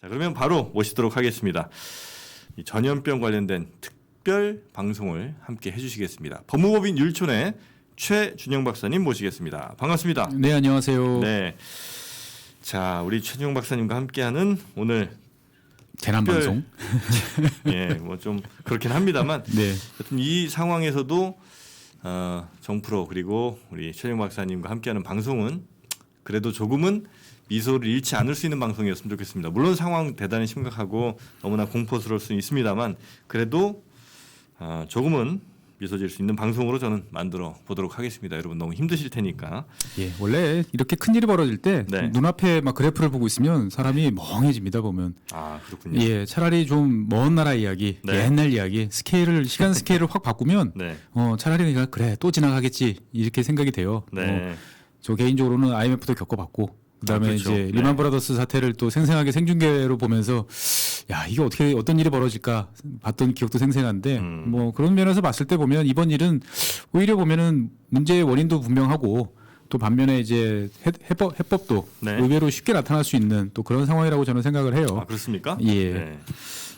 자, 그러면 바로 모시도록 하겠습니다. 이 전염병 관련된 특별 방송을 함께 해주시겠습니다. 법무법인 율촌의 최준영 박사님 모시겠습니다. 반갑습니다. 네, 안녕하세요. 네, 자 우리 최준영 박사님과 함께하는 오늘 재난 방송. 예, 뭐 좀 그렇긴 합니다만, 네, 하여튼 이 상황에서도 정프로 그리고 우리 최준영 박사님과 함께하는 방송은 그래도 조금은 미소를 잃지 않을 수 있는 방송이었으면 좋겠습니다. 물론 상황 대단히 심각하고 너무나 공포스러울 수는 있습니다만 그래도 조금은 미소 지을 수 있는 방송으로 저는 만들어 보도록 하겠습니다. 여러분 너무 힘드실 테니까. 예, 원래 이렇게 큰 일이 벌어질 때 네. 눈앞에 막 그래프를 보고 있으면 사람이 멍해집니다 보면. 아 그렇군요. 예, 차라리 좀 먼 나라 이야기, 네. 옛날 이야기, 시간 스케일을 확 바꾸면 네, 차라리 내가 그래 또 지나가겠지 이렇게 생각이 돼요. 네, 저 개인적으로는 IMF도 겪어봤고. 그다음에 그렇죠. 이제 네. 리만 브라더스 사태를 또 생생하게 생중계로 보면서 야 이게 어떻게 어떤 일이 벌어질까 봤던 기억도 생생한데 뭐 그런 면에서 봤을 때 보면 이번 일은 오히려 보면은 문제의 원인도 분명하고 또 반면에 이제 해법도 네. 의외로 쉽게 나타날 수 있는 또 그런 상황이라고 저는 생각을 해요. 아 그렇습니까? 예. 네.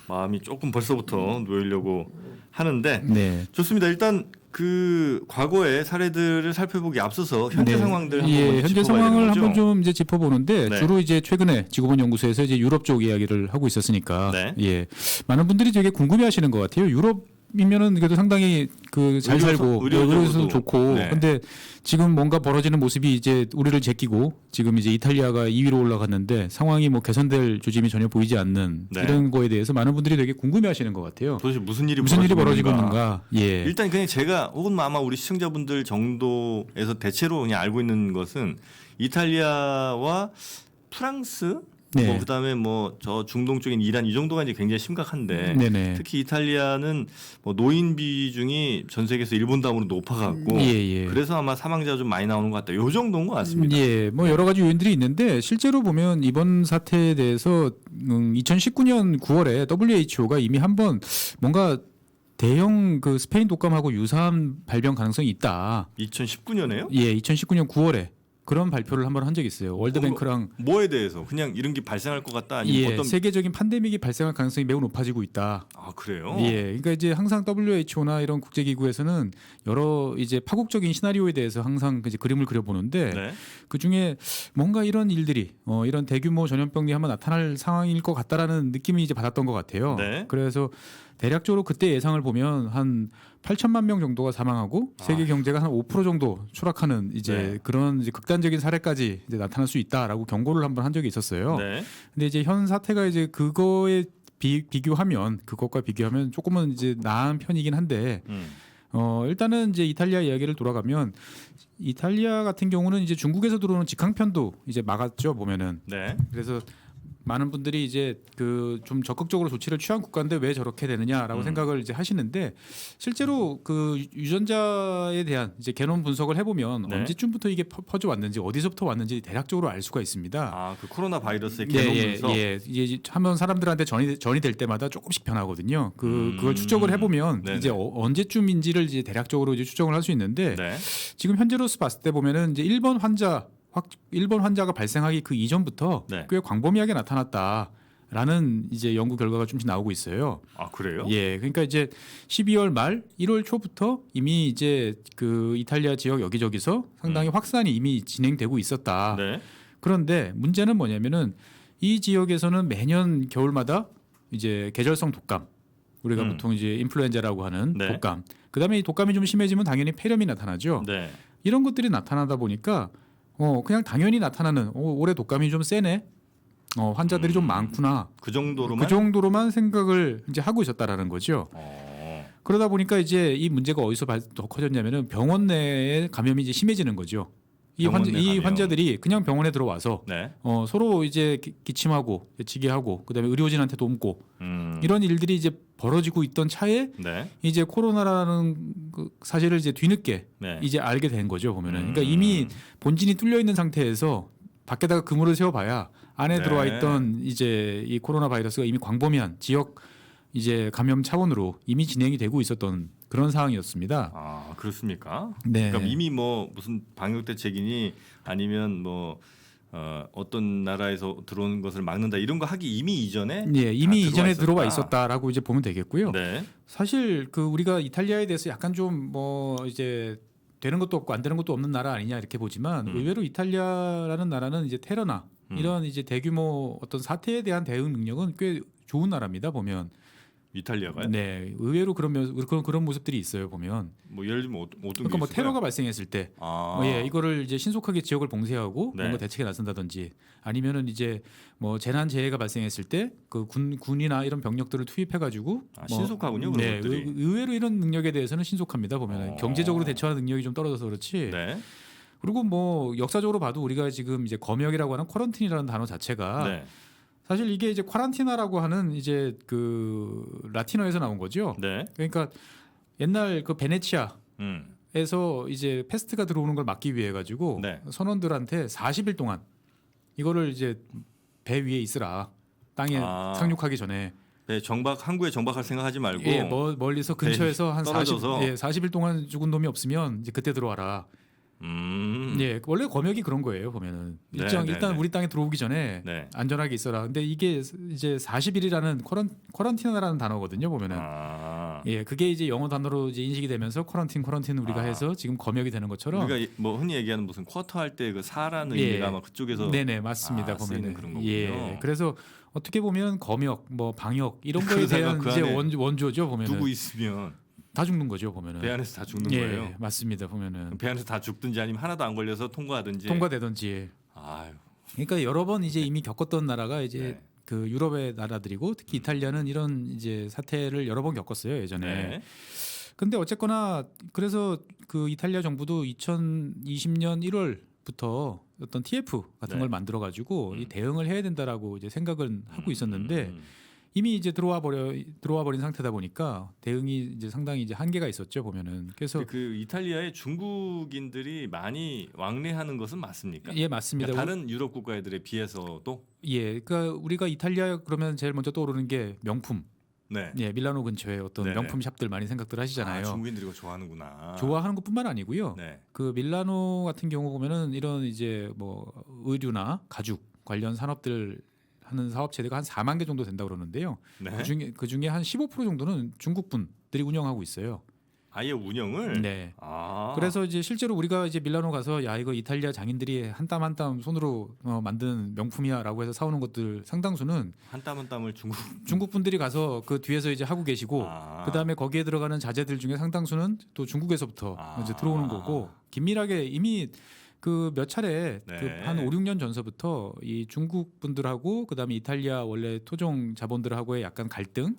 마음이 조금 벌써부터 놓이려고 하는데 네. 좋습니다. 일단 그 과거의 사례들을 살펴보기 앞서서 현재 네. 상황들 한번 예, 먼저 현재 짚어봐야 상황을 되는 거죠? 한번 좀 이제 짚어보는데 네. 주로 이제 최근에 지구본 연구소에서 이제 유럽 쪽 이야기를 하고 있었으니까 네. 예, 많은 분들이 되게 궁금해하시는 것 같아요. 유럽이면은 그래도 상당히 그 잘 살고 의료도 좋고, 네. 근데 지금 뭔가 벌어지는 모습이 이제 우리를 제끼고 지금 이제 이탈리아가 2위로 올라갔는데 상황이 뭐 개선될 조짐이 전혀 보이지 않는 네. 이런 거에 대해서 많은 분들이 되게 궁금해하시는 것 같아요. 도대체 무슨 일이 벌어지고 있는가? 예. 일단 그냥 제가 혹은 아마 우리 시청자분들 정도에서 대체로 그냥 알고 있는 것은 이탈리아와 프랑스 네. 뭐 그다음에 뭐 저 중동 쪽인 이란 이 정도가 이제 굉장히 심각한데 네네. 특히 이탈리아는 뭐 노인 비중이 전 세계에서 일본 다음으로 높아갖고 예. 그래서 아마 사망자가 좀 많이 나오는 것 같다. 요 정도인 것 같습니다. 예, 뭐 여러 가지 요인들이 있는데 실제로 보면 이번 사태에 대해서 2019년 9월에 WHO가 이미 한번 뭔가 대형 그 스페인 독감하고 유사한 발병 가능성이 있다. 2019년에요? 예, 2019년 9월에 그런 발표를 한번 한 적이 있어요. 월드뱅크랑 뭐에 대해서 그냥 이런 게 발생할 것 같다 아니면 예, 어떤 세계적인 팬데믹이 발생할 가능성이 매우 높아지고 있다. 아 그래요? 예, 그러니까 이제 항상 WHO나 이런 국제기구에서는 여러 이제 파국적인 시나리오에 대해서 항상 이제 그림을 그려보는데 네. 그 중에 뭔가 이런 일들이 이런 대규모 전염병이 한번 나타날 상황일 것 같다라는 느낌이 이제 받았던 것 같아요. 네. 그래서 대략적으로 그때 예상을 보면 한 8천만 명 정도가 사망하고 세계 경제가 한 5% 정도 추락하는 이제 네. 그런 이제 극단적인 사례까지 이제 나타날 수 있다라고 경고를 한번 한 적이 있었어요. 네. 근데 이제 현 사태가 이제 그것과 비교하면 조금은 이제 나은 편이긴 한데 일단은 이제 이탈리아 이야기를 돌아가면 이탈리아 같은 경우는 이제 중국에서 들어오는 직항편도 이제 막았죠 보면은. 네. 그래서 많은 분들이 이제 그 좀 적극적으로 조치를 취한 국가인데 왜 저렇게 되느냐라고 생각을 이제 하시는데 실제로 그 유전자에 대한 이제 게놈 분석을 해보면 네. 언제쯤부터 이게 퍼져 왔는지 어디서부터 왔는지 대략적으로 알 수가 있습니다. 아, 그 코로나 바이러스의 개념 분석. 이제 한번 사람들한테 전이 될 때마다 조금씩 변하거든요. 그걸 추적을 해보면 네네. 이제 언제쯤인지를 이제 대략적으로 이제 추정을 할 수 있는데 네. 지금 현재로서 봤을 때 보면은 이제 일본 환자가 발생하기 그 이전부터 네. 꽤 광범위하게 나타났다라는 이제 연구 결과가 좀씩 나오고 있어요. 아, 그래요? 예, 그러니까 이제 12월 말 1월 초부터 이미 이제 그 이탈리아 지역 여기저기서 상당히 확산이 이미 진행되고 있었다. 네. 그런데 문제는 뭐냐면은 이 지역에서는 매년 겨울마다 이제 계절성 독감 우리가 보통 이제 인플루엔자라고 하는 네. 독감. 그다음에 이 독감이 좀 심해지면 당연히 폐렴이 나타나죠. 네. 이런 것들이 나타나다 보니까 그냥 당연히 나타나는 올해 독감이 좀 세네. 환자들이 좀 많구나. 그 정도로만. 그 정도로만 생각을 이제 하고 있었다라는 거죠. 그러다 보니까 이제 이 문제가 어디서 더 커졌냐면은 병원 내에 감염이 이제 심해지는 거죠. 이 환자들이 그냥 병원에 들어와서 네. 서로 이제 기침하고 지게하고 그다음에 의료진한테도 옮고 이런 일들이 이제 벌어지고 있던 차에 네. 이제 코로나라는 그 사실을 이제 뒤늦게 네. 이제 알게 된 거죠 보면은. 그러니까 이미 본진이 뚫려 있는 상태에서 밖에다가 그물을 세워봐야 안에 네. 들어와 있던 이제 이 코로나 바이러스가 이미 광범위한 지역 이제 감염 차원으로 이미 진행이 되고 있었던 그런 상황이었습니다. 아, 그렇습니까? 네. 그러니까 이미 뭐 무슨 방역 대책이니 아니면 뭐 어떤 나라에서 들어오는 것을 막는다 이런 거 하기 이미 이전에 예, 이미 이전에 들어와 있었다. 있었다라고 이제 보면 되겠고요. 네. 사실 그 우리가 이탈리아에 대해서 약간 좀 뭐 이제 되는 것도 없고 안 되는 것도 없는 나라 아니냐 이렇게 보지만 의외로 이탈리아라는 나라는 이제 테러나 이런 이제 대규모 어떤 사태에 대한 대응 능력은 꽤 좋은 나라입니다. 보면 이탈리아가요? 네, 의외로 그런 모습들이 있어요. 보면 뭐 예를 들면 어떤 게 그러니까 뭐 있을까요? 테러가 발생했을 때 예, 이거를 이제 신속하게 지역을 봉쇄하고 네. 뭔가 대책에 나선다든지 아니면은 이제 뭐 재난 재해가 발생했을 때 그 군이나 이런 병력들을 투입해가지고 신속하군요. 그런 네, 것들이. 의외로 이런 능력에 대해서는 신속합니다. 보면 경제적으로 대처하는 능력이 좀 떨어져서 그렇지. 네. 그리고 뭐 역사적으로 봐도 우리가 지금 이제 검역이라고 하는 쿼런틴이라는 단어 자체가 네. 사실 이게 이제 쿼란티나라고 하는 이제 그 라틴어에서 나온 거죠. 네. 그러니까 옛날 그 베네치아 음. 에서 이제 패스트가 들어오는 걸 막기 위해 가지고 네. 선원들한테 40일 동안 이거를 이제 배 위에 있으라 땅에 상륙하기 전에 배 항구에 정박할 생각하지 말고 예, 멀리서 근처에서 한 떨어져서. 40일 동안 죽은 놈이 없으면 이제 그때 들어와라. 예, 원래 검역이 그런 거예요. 보면은 네, 일단 네. 우리 땅에 들어오기 전에 네. 안전하게 있어라. 근데 이게 이제 40일이라는 쿼런티나라는 단어거든요. 보면은 예, 그게 이제 영어 단어로 이제 인식이 되면서 쿼런틴 우리가 해서 지금 검역이 되는 것처럼 우리가 뭐 흔히 얘기하는 무슨 쿼터 할 때 그 사라는 예. 의미가 아마 그쪽에서 네네 맞습니다. 쓰이는 보면은 그런 거군요. 예, 그래서 어떻게 보면 검역, 뭐 방역 이런 거에 그러다가 대한 그 이제 안에 원조죠. 보면은 누구 있으면 다 죽는 거죠. 보면은 배 안에서 다 죽는 예, 거예요. 맞습니다. 보면은 배 안에서 다 죽든지 아니면 하나도 안 걸려서 통과하든지. 통과되든지. 아유. 그러니까 여러 번 이제 이미 겪었던 나라가 이제 네. 그 유럽의 나라들이고 특히 이탈리아는 이런 이제 사태를 여러 번 겪었어요 예전에. 네. 근데 어쨌거나 그래서 그 이탈리아 정부도 2020년 1월부터 어떤 TF 같은 네. 걸 만들어 가지고 이 대응을 해야 된다라고 이제 생각은 하고 있었는데 음. 이미 이제 들어와 버린 상태다 보니까 대응이 이제 상당히 이제 한계가 있었죠 보면은. 그래서 근데 그 이탈리아에 중국인들이 많이 왕래하는 것은 맞습니까? 예 맞습니다. 그러니까 다른 유럽 국가들에 비해서도. 예, 그러니까 우리가 이탈리아 그러면 제일 먼저 떠오르는 게 명품. 네. 예, 밀라노 근처에 어떤 네네. 명품 샵들 많이 생각들 하시잖아요. 중국인들이 이거 좋아하는구나. 좋아하는 것뿐만 아니고요. 네. 그 밀라노 같은 경우 보면은 이런 이제 뭐 의류나 가죽 관련 산업들 하는 사업체들이 한 4만 개 정도 된다고 그러는데요. 네. 그중에 한 15% 정도는 중국 분들이 운영하고 있어요. 아예 운영을. 네. 아. 그래서 이제 실제로 우리가 이제 밀라노 가서 야 이거 이탈리아 장인들이 한 땀 한 땀 손으로 만든 명품이야라고 해서 사오는 것들 상당수는 한 땀 한 땀을 중국 분들이 가서 그 뒤에서 이제 하고 계시고 아. 그다음에 거기에 들어가는 자재들 중에 상당수는 또 중국에서부터 이제 들어오는 거고 긴밀하게 이미 그 몇 차례 네. 그 한 5, 6년 전서부터 이 중국 분들하고 그다음에 이탈리아 원래 토종 자본들하고의 약간 갈등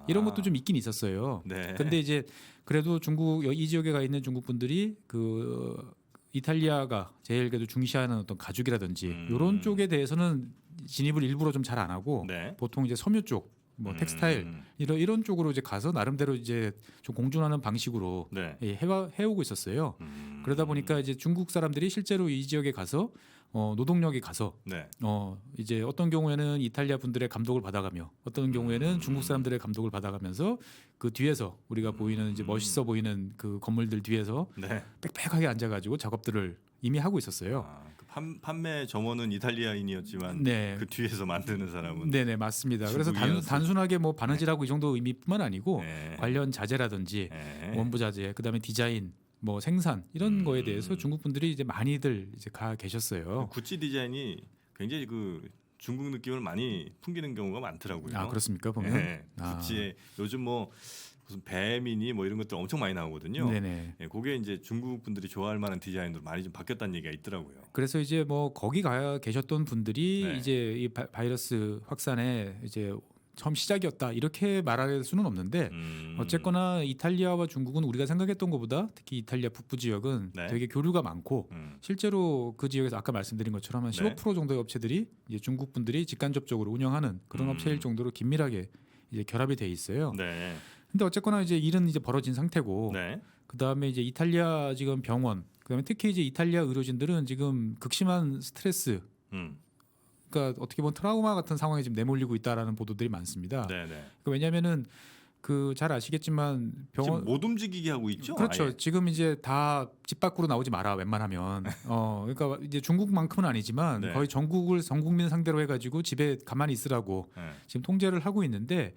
이런 것도 좀 있긴 있었어요. 네. 근데 이제 그래도 중국 이 지역에 가 있는 중국 분들이 그 이탈리아가 제일 그래도 중시하는 어떤 가죽이라든지 이런 쪽에 대해서는 진입을 일부러 좀 잘 안 하고 네. 보통 이제 섬유 쪽 뭐 텍스타일 이런 쪽으로 이제 가서 나름대로 이제 좀 공존하는 방식으로 네. 예, 해오고 있었어요. 그러다 보니까 이제 중국 사람들이 실제로 이 지역에 가서 노동력이 가서 네. 이제 어떤 경우에는 이탈리아 분들의 감독을 받아가며 어떤 경우에는 중국 사람들의 감독을 받아가면서 그 뒤에서 우리가 보이는 이제 멋있어 보이는 그 건물들 뒤에서 네. 빽빽하게 앉아가지고 작업들을 이미 하고 있었어요. 그 판매 점원은 이탈리아인이었지만 네. 그 뒤에서 만드는 사람은 네네 맞습니다. 그래서 중국인이었어요. 단순하게 뭐 바느질하고 이 정도 의미뿐만 아니고 네. 관련 자재라든지 네. 원부 자재, 그다음에 디자인, 뭐 생산 이런 거에 대해서 중국 분들이 이제 많이들 이제 가 계셨어요. 구찌 디자인이 굉장히 그 중국 느낌을 많이 풍기는 경우가 많더라고요. 아 그렇습니까 보면? 네. 구찌에 요즘 뭐 무슨 뱀이니 뭐 이런 것들 엄청 많이 나오거든요. 네네. 네, 그게 이제 중국 분들이 좋아할 만한 디자인으로 많이 좀 바뀌었다는 얘기가 있더라고요. 그래서 이제 뭐 거기 가 계셨던 분들이 네. 이제 이 바이러스 확산의 이제 처음 시작이었다 이렇게 말할 수는 없는데 어쨌거나 이탈리아와 중국은 우리가 생각했던 것보다 특히 이탈리아 북부 지역은 네. 되게 교류가 많고 실제로 그 지역에서 아까 말씀드린 것처럼 한 15% 정도의 업체들이 이제 중국 분들이 직간접적으로 운영하는 그런 업체일 정도로 긴밀하게 이제 결합이 돼 있어요. 네. 근데 어쨌거나 이제 일은 이제 벌어진 상태고 네. 그다음에 이제 이탈리아 지금 병원 그다음에 특히 이제 이탈리아 의료진들은 지금 극심한 스트레스 그러니까 어떻게 보면 트라우마 같은 상황에 지금 내몰리고 있다라는 보도들이 많습니다. 네. 네. 그러니까 왜냐하면은 그 잘 아시겠지만 병원 지금 못 움직이게 하고 있죠. 그렇죠. 아예. 지금 이제 다 집 밖으로 나오지 마라 웬만하면. 그러니까 이제 중국만큼은 아니지만 네. 거의 전 국민 상대로 해가지고 집에 가만히 있으라고 네. 지금 통제를 하고 있는데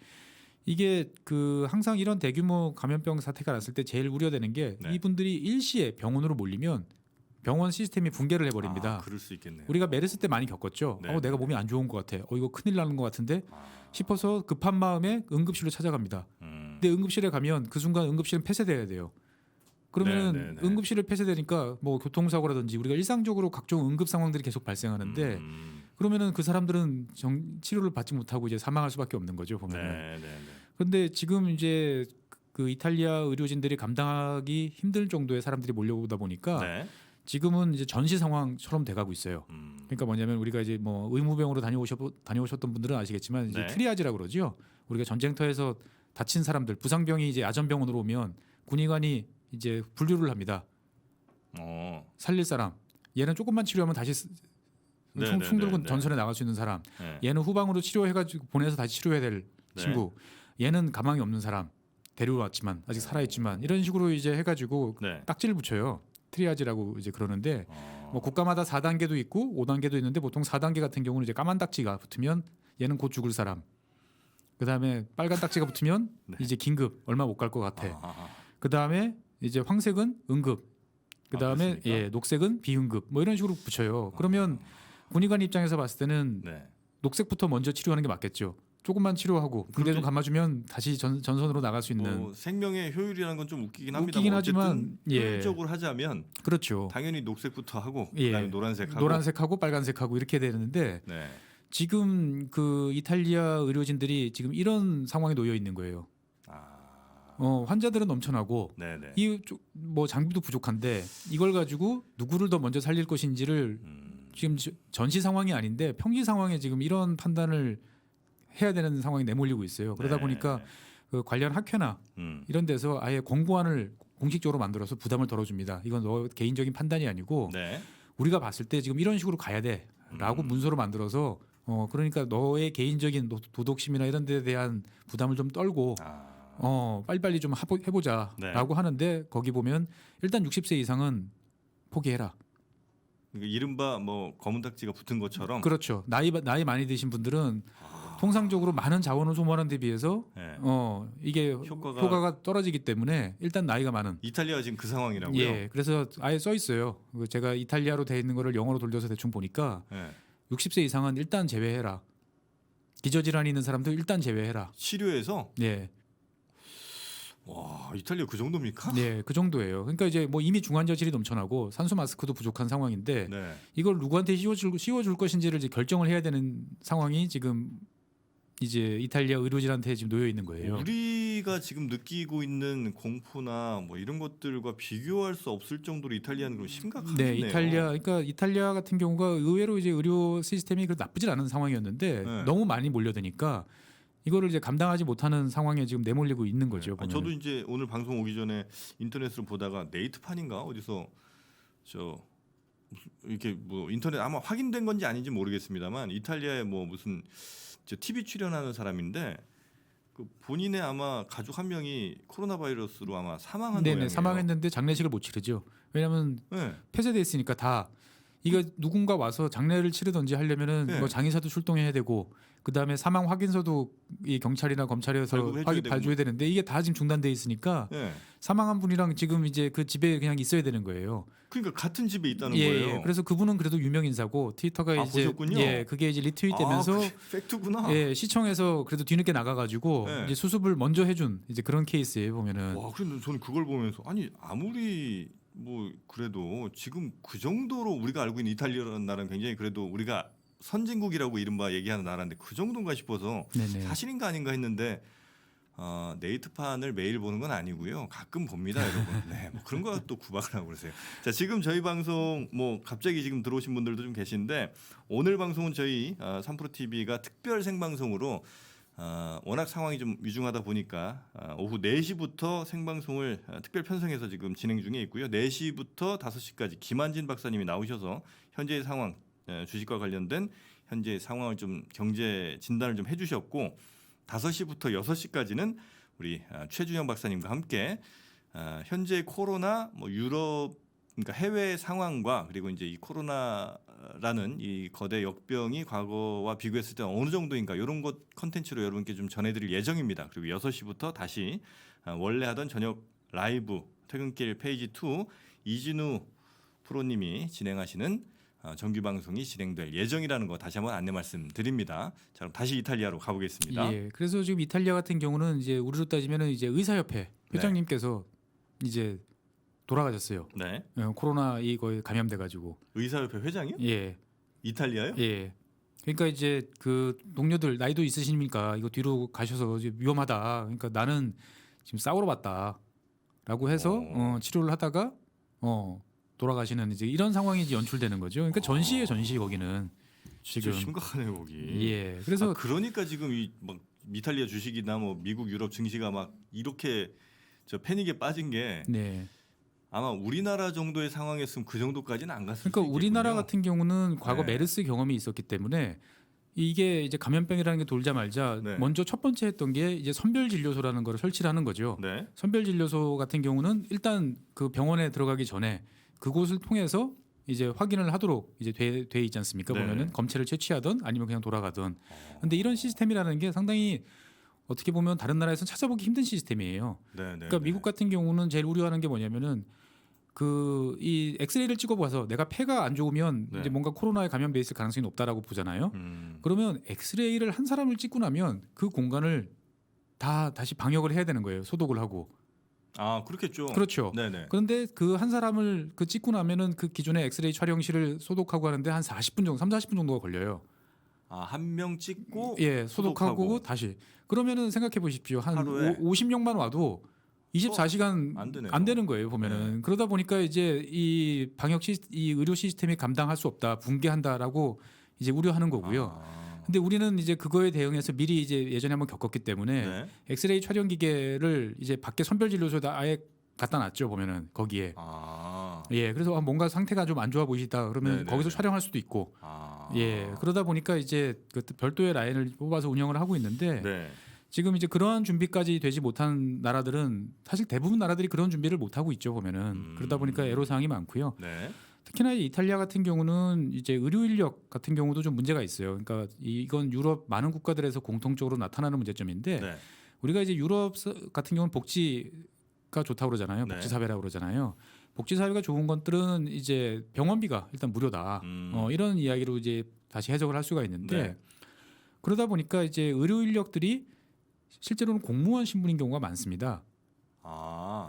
이게 그 항상 이런 대규모 감염병 사태가 났을 때 제일 우려되는 게 네. 이분들이 일시에 병원으로 몰리면 병원 시스템이 붕괴를 해버립니다. 아, 그럴 수 있겠네요. 우리가 메르스 때 많이 겪었죠. 네. 내가 몸이 안 좋은 것 같아. 이거 큰일 나는 것 같은데 아. 싶어서 급한 마음에 응급실로 찾아갑니다. 근데 응급실에 가면 그 순간 응급실은 폐쇄돼야 돼요. 그러면은 네, 네, 네. 응급실을 폐쇄되니까 뭐 교통사고라든지 우리가 일상적으로 각종 응급 상황들이 계속 발생하는데 그러면은 그 사람들은 치료를 받지 못하고 이제 사망할 수밖에 없는 거죠 보면. 네, 네, 네. 그런데 지금 이제 그 이탈리아 의료진들이 감당하기 힘들 정도의 사람들이 몰려오다 보니까 네. 지금은 이제 전시 상황처럼 돼가고 있어요. 그러니까 뭐냐면 우리가 이제 뭐 의무병으로 다녀오셨던 분들은 아시겠지만 이제 네. 트리아지라고 그러죠. 우리가 전쟁터에서 다친 사람들 부상병이 이제 야전병원으로 오면 군의관이 이제 분류를 합니다. 살릴 사람. 얘는 조금만 치료하면 다시 네, 총 네, 들고 네, 네. 전선에 나갈 수 있는 사람. 네. 얘는 후방으로 치료해가지고 보내서 다시 치료해야 될 네. 친구. 얘는 가망이 없는 사람. 데려왔지만 아직 살아있지만 이런 식으로 이제 해가지고 네. 딱지를 붙여요. 트리아지라고 이제 그러는데 뭐 국가마다 4단계도 있고 5단계도 있는데 보통 4단계 같은 경우는 이제 까만 딱지가 붙으면 얘는 곧 죽을 사람. 그다음에 빨간 딱지가 붙으면 네. 이제 긴급 얼마 못 갈 것 같아. 아, 그다음에 이제 황색은 응급. 그다음에 그렇습니까? 예, 녹색은 비응급. 뭐 이런 식으로 붙여요. 그러면 군의관 입장에서 봤을 때는 네. 녹색부터 먼저 치료하는 게 맞겠죠. 조금만 치료하고 군대 좀 그렇게- 감아주면 다시 전선으로 나갈 수 있는. 뭐 생명의 효율이라는 건 좀 웃기긴 합니다. 웃기긴 어쨌든 하지만, 예. 효율적으로 하자면 그렇죠. 당연히 녹색부터 하고 예. 그다음에 노란색하고 노란색하고 빨간색하고 이렇게 되는데 네. 지금 그 이탈리아 의료진들이 지금 이런 상황에 놓여 있는 거예요. 환자들은 넘쳐나고 네, 네. 이 뭐 장비도 부족한데 이걸 가지고 누구를 더 먼저 살릴 것인지를 지금 전시 상황이 아닌데 평시 상황에 지금 이런 판단을 해야 되는 상황이 내몰리고 있어요. 그러다 네. 보니까 그 관련 학회나 이런 데서 아예 공고안을 공식적으로 만들어서 부담을 덜어줍니다. 이건 너 개인적인 판단이 아니고 네. 우리가 봤을 때 지금 이런 식으로 가야 돼라고 문서로 만들어서 그러니까 너의 개인적인 도덕심이나 이런 데에 대한 부담을 좀 떨고 빨리빨리 좀 해보자라고 네. 하는데 거기 보면 일단 60세 이상은 포기해라. 그러니까 이른바 뭐 검은 딱지가 붙은 것처럼 그렇죠. 나이 많이 드신 분들은 통상적으로 많은 자원을 소모하는 데 비해서 네. 이게 효과가- 효과가 떨어지기 때문에 일단 나이가 많은. 이탈리아가 지금 그 상황이라고요. 예, 그래서 아예 써 있어요. 제가 이탈리아로 돼 있는 거를 영어로 돌려서 대충 보니까 네. 60세 이상은 일단 제외해라. 기저질환이 있는 사람도 일단 제외해라. 치료에서 예, 와 이탈리아 그 정도입니까? 예, 그 정도예요. 그러니까 이제 뭐 이미 중환자실이 넘쳐나고 산소 마스크도 부족한 상황인데 네. 이걸 누구한테 씌워줄 것인지를 이제 결정을 해야 되는 상황이 지금 이제 이탈리아 의료진한테 지금 놓여 있는 거예요. 우리가 지금 느끼고 있는 공포나 뭐 이런 것들과 비교할 수 없을 정도로 이탈리아는 그럼 심각하네요. 네, 그러니까 이탈리아 같은 경우가 의외로 이제 의료 시스템이 그렇게 나쁘진 않은 상황이었는데 네. 너무 많이 몰려드니까 이거를 이제 감당하지 못하는 상황에 지금 내몰리고 있는 거죠. 아니, 보면은. 저도 이제 오늘 방송 오기 전에 인터넷으로 보다가 네이트판인가 어디서 저 무슨 이렇게 뭐 인터넷 아마 확인된 건지 아닌지 모르겠습니다만 이탈리아에 뭐 무슨 저 TV 출연하는 사람인데 그 본인의 아마 가족 한 명이 코로나 바이러스로 아마 사망한 네네 모양이에요. 사망했는데 장례식을 못 치르죠. 왜냐하면 네. 폐쇄돼 있으니까 다 이거 누군가 와서 장례를 치르든지 하려면은 네. 뭐 장의사도 출동해야 되고 그 다음에 사망 확인서도 이 경찰이나 검찰에서 발급해줘야 되고. 발주해야 되는데 이게 다 지금 중단돼 있으니까 네. 사망한 분이랑 지금 이제 그 집에 그냥 있어야 되는 거예요. 그러니까 같은 집에 있다는 예, 거예요. 예. 그래서 그분은 그래도 유명 인사고 트위터가 아, 이제 보셨군요? 예, 그게 이제 리트윗되면서 그게 팩트구나. 예, 시청에서 그래도 뒤늦게 나가가지고 네. 이제 수습을 먼저 해준 이제 그런 케이스예요 보면은. 와, 근데 저는 그걸 보면서 아니 아무리 뭐 그래도 지금 그 정도로 우리가 알고 있는 이탈리아라는 나라는 굉장히 그래도 우리가 선진국이라고 이른바 얘기하는 나라인데 그 정도인가 싶어서 네네. 사실인가 아닌가 했는데 네이트판을 매일 보는 건 아니고요. 가끔 봅니다, 여러분. 네, 뭐 그런 거 또 구박을 하고 그러세요. 자, 지금 저희 방송 뭐 갑자기 지금 들어오신 분들도 좀 계신데 오늘 방송은 저희 3프로 TV가 특별 생방송으로 워낙 상황이 좀 위중하다 보니까 오후 4시부터 생방송을 특별 편성해서 지금 진행 중에 있고요. 4시부터 5시까지 김한진 박사님이 나오셔서 현재의 상황, 주식과 관련된 현재의 상황을 좀 경제 진단을 좀 해주셨고 5시부터 6시까지는 우리 최준영 박사님과 함께 현재 코로나 뭐 유럽 그러니까 해외 상황과 그리고 이제 이 코로나라는 이 거대 역병이 과거와 비교했을 때 어느 정도인가 이런 것 컨텐츠로 여러분께 좀 전해드릴 예정입니다. 그리고 6시부터 다시 원래 하던 저녁 라이브 퇴근길 페이지 2 이진우 프로님이 진행하시는 정규 방송이 진행될 예정이라는 거 다시 한번 안내 말씀드립니다. 자, 그럼 다시 이탈리아로 가보겠습니다. 예. 그래서 지금 이탈리아 같은 경우는 이제 우리로 따지면은 이제 의사협회 회장님께서 이제 돌아가셨어요. 네. 코로나 이거에 감염돼 가지고. 의사협회 회장이요? 예. 이탈리아요? 예. 그러니까 이제 그 동료들 나이도 있으시니까 이거 뒤로 가셔서 이제 위험하다. 그러니까 나는 지금 싸우러 왔다라고 해서 치료를 하다가 돌아가시는 이제 이런 상황이 이제 연출되는 거죠. 그러니까 전시예요, 전시 거기는. 진짜 지금. 심각하네요 거기. 예. 그래서 그러니까 지금 이 막 이탈리아 주식이나 뭐 미국 유럽 증시가 막 이렇게 저 패닉에 빠진 게 네. 아마 우리나라 정도의 상황이었으면 그 정도까지는 안 갔을 그러니까 수 있겠군요. 우리나라 같은 경우는 과거 네. 메르스 경험이 있었기 때문에 이게 이제 감염병이라는 게 돌자 말자 네. 먼저 첫 번째 했던 게 이제 선별 진료소라는 거를 설치를 하는 거죠. 네. 선별 진료소 같은 경우는 일단 그 병원에 들어가기 전에 그곳을 통해서 이제 확인을 하도록 이제 돼 있지 않습니까? 네. 보면은 검체를 채취하든 아니면 그냥 돌아가든. 근데 이런 시스템이라는 게 상당히 어떻게 보면 다른 나라에서는 찾아보기 힘든 시스템이에요. 네. 네. 그러니까 미국 같은 경우는 제일 우려하는 게 뭐냐면은 그 이 엑스레이를 찍어봐서 내가 폐가 안 좋으면 네. 이제 뭔가 코로나에 감염돼 있을 가능성이 높다라고 보잖아요. 그러면 엑스레이를 한 사람을 찍고 나면 그 공간을 다 다시 방역을 해야 되는 거예요. 소독을 하고. 아 그렇겠죠. 그렇죠. 네네. 그런데 그 한 사람을 그 찍고 나면은 그 기존의 엑스레이 촬영실을 소독하고 하는데 한 40분 정도, 3, 40분 정도가 걸려요. 한 명 찍고 예, 소독하고 다시. 그러면은 생각해 보십시오. 한 하루에? 50명만 와도 24시간 안 되네요. 안 되는 거예요, 보면은. 그러다 보니까 이제 이 이 의료 시스템이 감당할 수 없다, 붕괴한다라고 이제 우려하는 거고요. 근데 우리는 이제 그거에 대응해서 미리 이제 예전에 한번 겪었기 때문에 네. 엑스레이 촬영 기계를 이제 밖에 선별 진료소에다 아예 갖다 놨죠, 보면은 거기에. 예, 그래서 뭔가 상태가 좀 안 좋아 보이시다 그러면 네네네. 거기서 촬영할 수도 있고. 예, 그러다 보니까 이제 그 별도의 라인을 뽑아서 운영을 하고 있는데 네. 지금 이제 그러한 준비까지 되지 못한 나라들은 사실 대부분 나라들이 그런 준비를 못 하고 있죠, 보면은. 그러다 보니까 애로사항이 많고요. 네. 특히나 이탈리아 같은 경우는 이제 의료 인력 같은 경우도 좀 문제가 있어요. 그러니까 이건 유럽 많은 국가들에서 공통적으로 나타나는 문제점인데 네. 우리가 이제 유럽 같은 경우는 복지가 좋다고 그러잖아요. 네. 복지 사회라고 그러잖아요. 복지 사회가 좋은 것들은 이제 병원비가 일단 무료다. 이런 이야기로 이제 다시 해석을 할 수가 있는데 네. 그러다 보니까 이제 의료 인력들이 실제로는 공무원 신분인 경우가 많습니다.